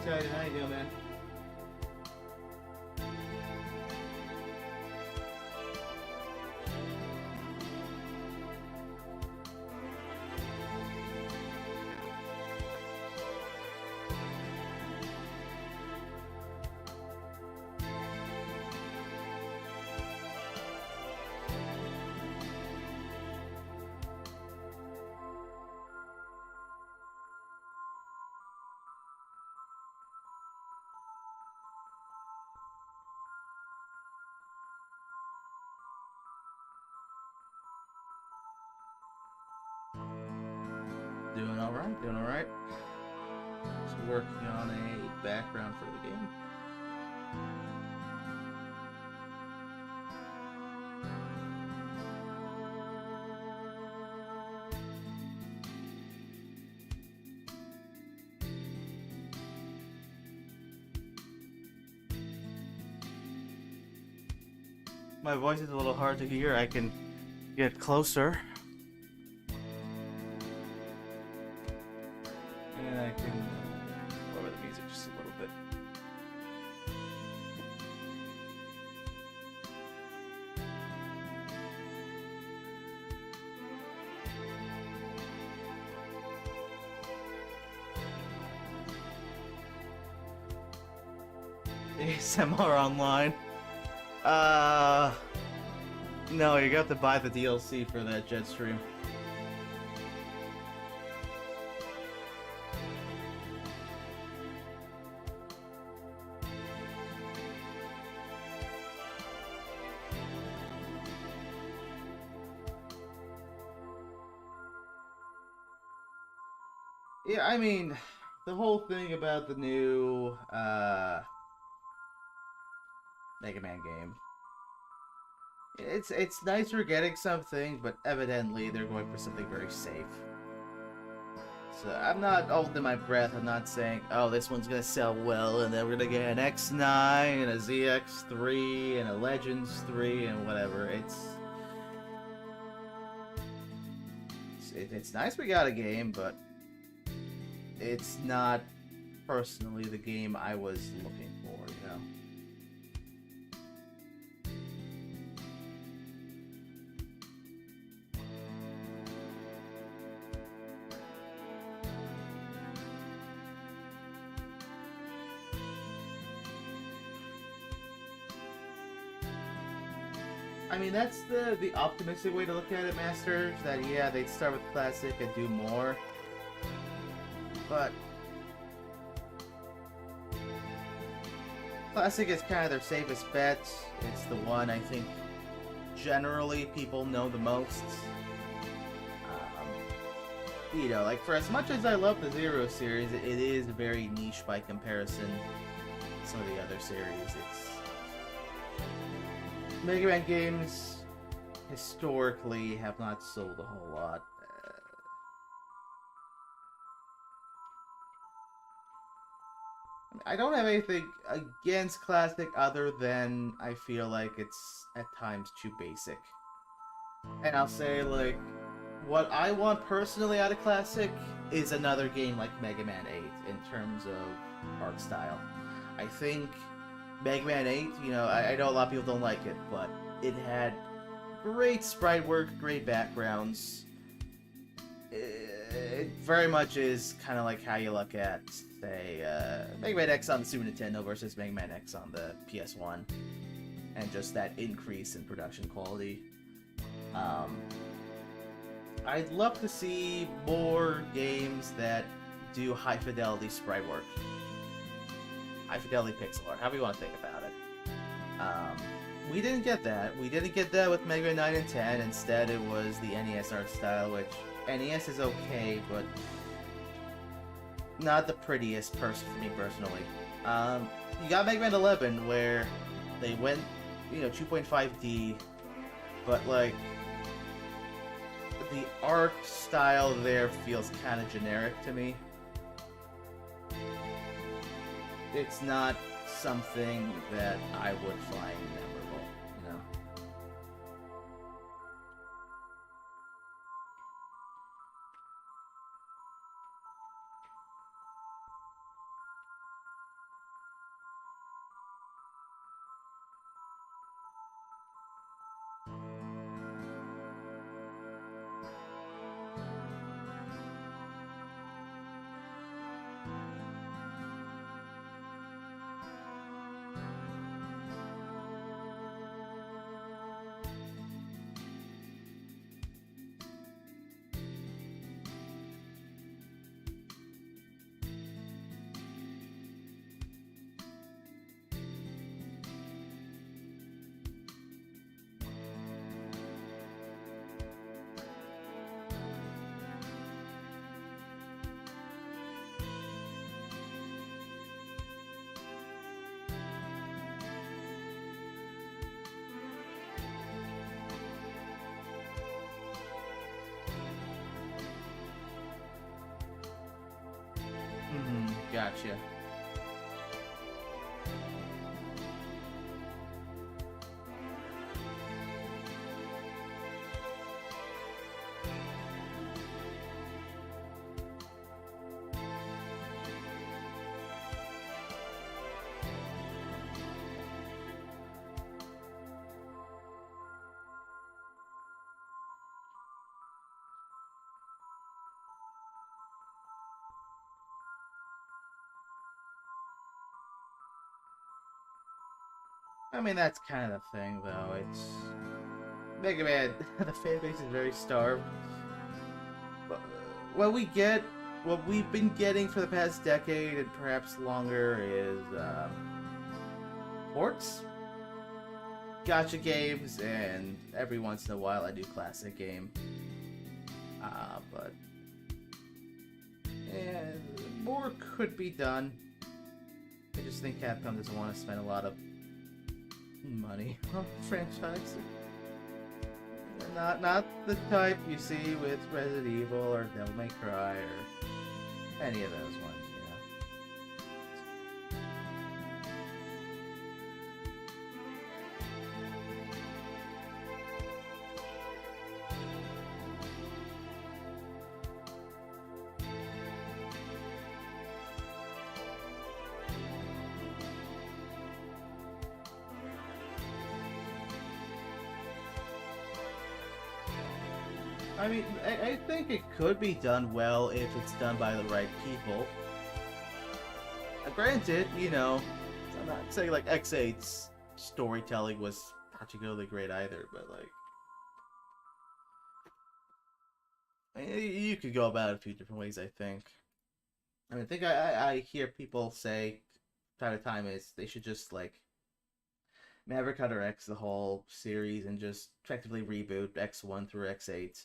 excited. How you doing, man? Doing alright, doing alright. Just working on a background for the game. My voice is a little hard to hear. I can get closer. And I can lower the music just a little bit. ASMR online. No, you got to buy the DLC for that jet stream. Yeah, I mean, the whole thing about the new, Mega Man game. It's nice we're getting something, but evidently they're going for something very safe. So I'm not holding my breath. I'm not saying, oh, this one's gonna sell well, and then we're gonna get an X9 and a ZX3 and a Legends 3 and whatever. It's nice we got a game, but it's not personally the game I was looking for, you know? I mean, that's the optimistic way to look at it, Masters. That, yeah, they'd start with Classic and do more. But Classic is kind of their safest bet. It's the one I think generally people know the most. You know, like, for as much as I love the Zero series, it is very niche by comparison to some of the other series. Mega Man games historically have not sold a whole lot. I don't have anything against Classic other than I feel like it's at times too basic. And I'll say, like, what I want personally out of Classic is another game like Mega Man 8 in terms of art style. I think Mega Man 8, you know, I know a lot of people don't like it, but it had great sprite work, great backgrounds. It very much is kind of like how you look at, say, Mega Man X on the Super Nintendo versus Mega Man X on the PS1, and just that increase in production quality. I'd love to see more games that do high-fidelity sprite work. High-fidelity pixel art, however you want to think about it. We didn't get that. We didn't get that with Mega Man 9 and 10. Instead, it was the NES art style, which NES is okay, but not the prettiest for me personally. You got Mega Man 11, where they went, you know, 2.5D, but, like, the art style there feels kind of generic to me. It's not something that I would find memorable, you know? Gotcha. I mean, that's kind of the thing, though. It's Mega Man. The fan base is very starved. But what we've been getting for the past decade and perhaps longer is ports, gotcha games, and every once in a while I do classic game. But yeah, more could be done. I just think Capcom doesn't want to spend a lot of money on the franchise. Not the type you see with Resident Evil or Devil May Cry or any of those ones, you know. I mean, I think it could be done well if it's done by the right people. Granted, you know, I'm not saying like X8's storytelling was particularly great either, but like, you could go about it a few different ways, I think. I mean, I think I hear people say time to time is they should just like Maverick Hunter X the whole series and just effectively reboot X1 through X8.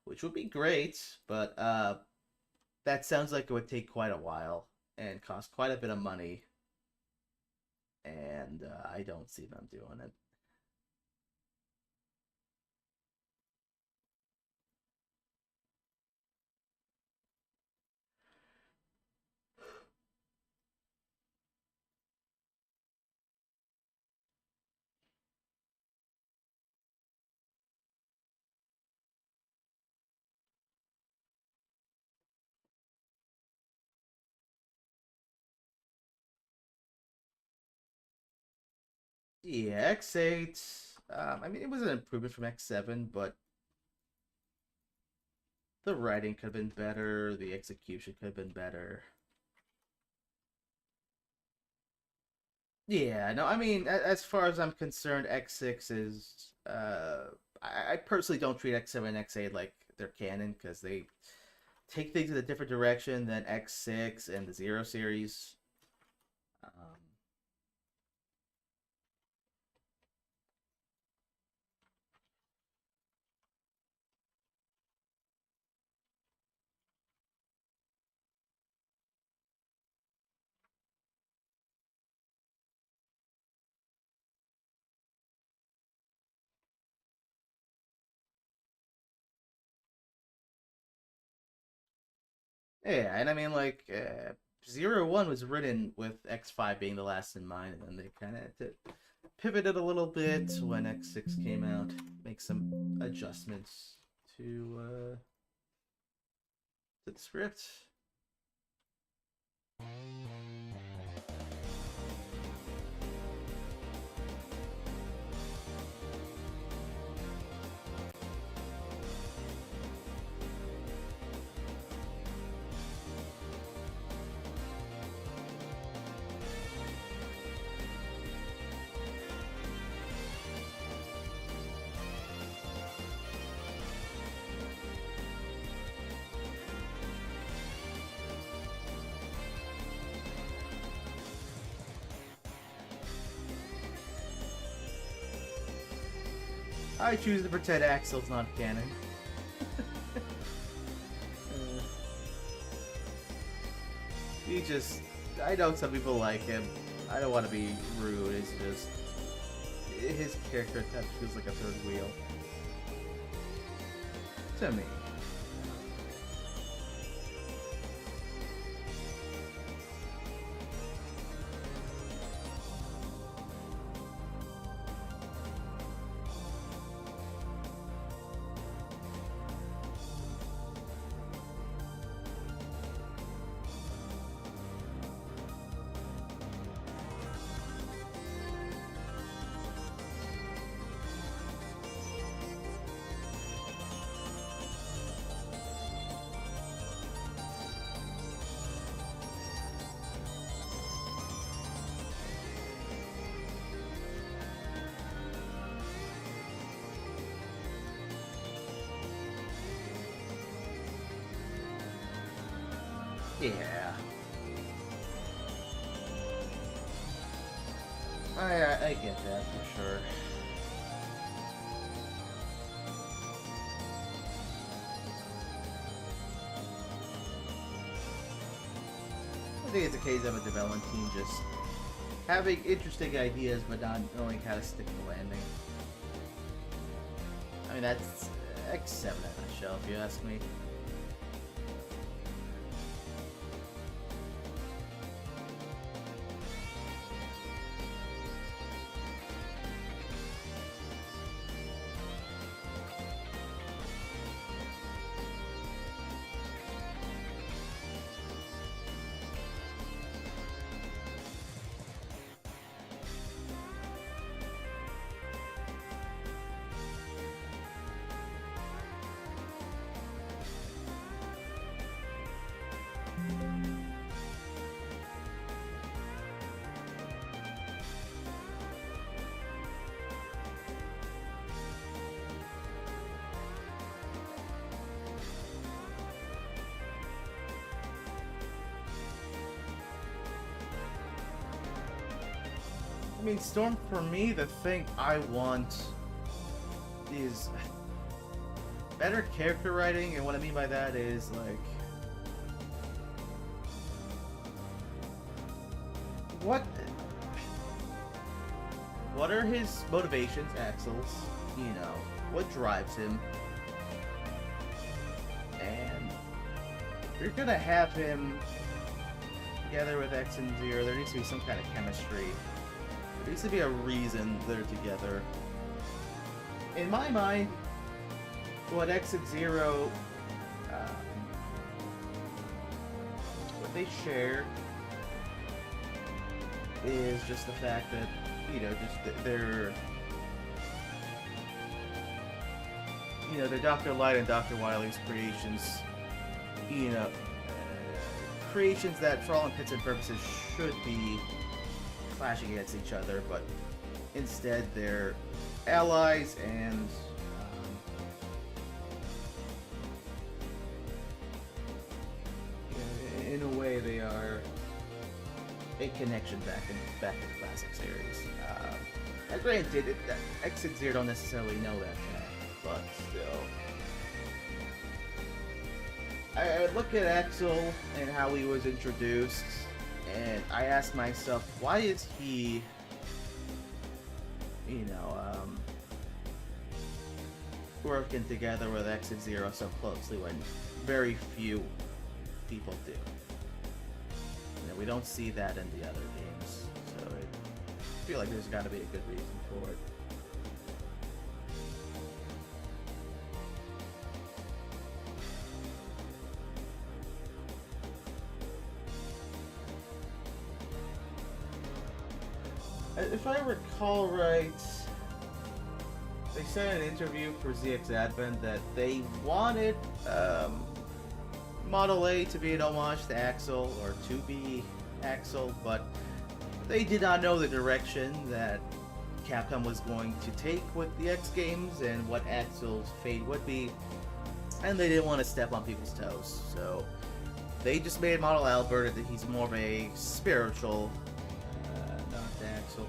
Which would be great, but that sounds like it would take quite a while and cost quite a bit of money, and I don't see them doing it. Yeah, X8, I mean, it was an improvement from X7, but the writing could have been better, the execution could have been better. Yeah, no, I mean, as far as I'm concerned, X6 is, I personally don't treat X7 and X8 like they're canon, because they take things in a different direction than X6 and the Zero series. Um, Yeah, and I mean, like, Zero One was written with X5 being the last in mind, and then they kind of pivoted a little bit when X6 came out, make some adjustments to the script. I choose to pretend Axel's not canon. He just... I know some people like him. I don't want to be rude, it's just... His character kind of feels like a third wheel. To me. Yeah. I get that for sure. I think it's a case of a development team just having interesting ideas but not knowing how to stick the landing. I mean, that's X7 in a nutshell, if you ask me. I mean, Storm, for me, the thing I want is better character writing, and what I mean by that is, like, what are his motivations, Axel's, you know, what drives him, and if you're gonna have him together with X and Zero, there needs to be some kind of chemistry. There needs to be a reason they're together. In my mind, what X and Zero, what they share is just the fact that, you know, just they're Dr. Light and Dr. Wily's creations, you know, creations that for all intents and purposes should be clashing against each other, but instead they're allies, and in a way they are a connection back in the classic series. Granted, X and Zero don't necessarily know that fact, but still. I look at Axel and how he was introduced, and I ask myself, why is he, you know, working together with X and Zero so closely when very few people do? You know, we don't see that in the other games, so I feel like there's got to be a good reason for it. If I recall right, they said in an interview for ZX Advent that they wanted Model A to be an homage to Axel, or to be Axel, but they did not know the direction that Capcom was going to take with the X games and what Axel's fate would be, and they didn't want to step on people's toes, so they just made Model Albert that he's more of a spiritual Axel.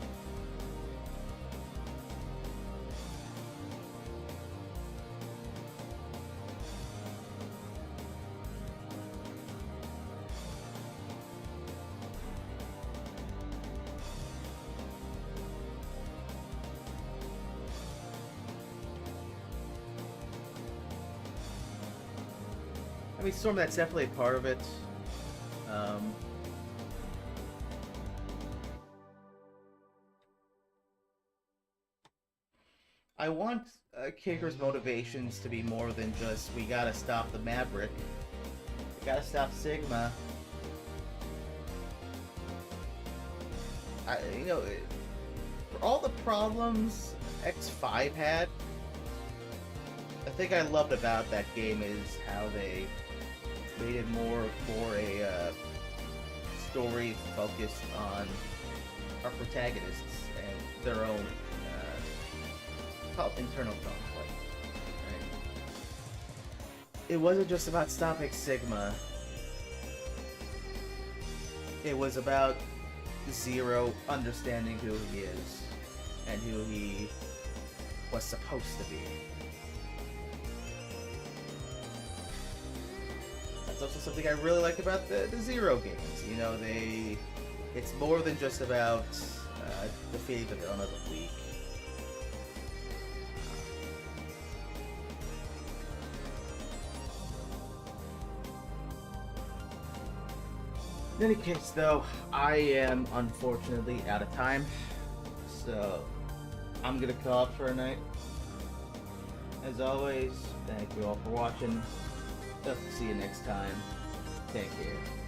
I mean, Storm, that's definitely a part of it. I want Kicker's motivations to be more than just, we gotta stop the Maverick, we gotta stop Sigma. You know, for all the problems X5 had, the thing I loved about that game is how they made it more for a story focused on our protagonists and their own internal conflict. Right? It wasn't just about stopping Sigma. It was about Zero understanding who he is and who he was supposed to be. That's also something I really like about the Zero games. You know, it's more than just about defeating the villain of the week. In any case, though, I am unfortunately out of time, so I'm gonna call up for a night. As always, thank you all for watching. Hope to see you next time. Take care.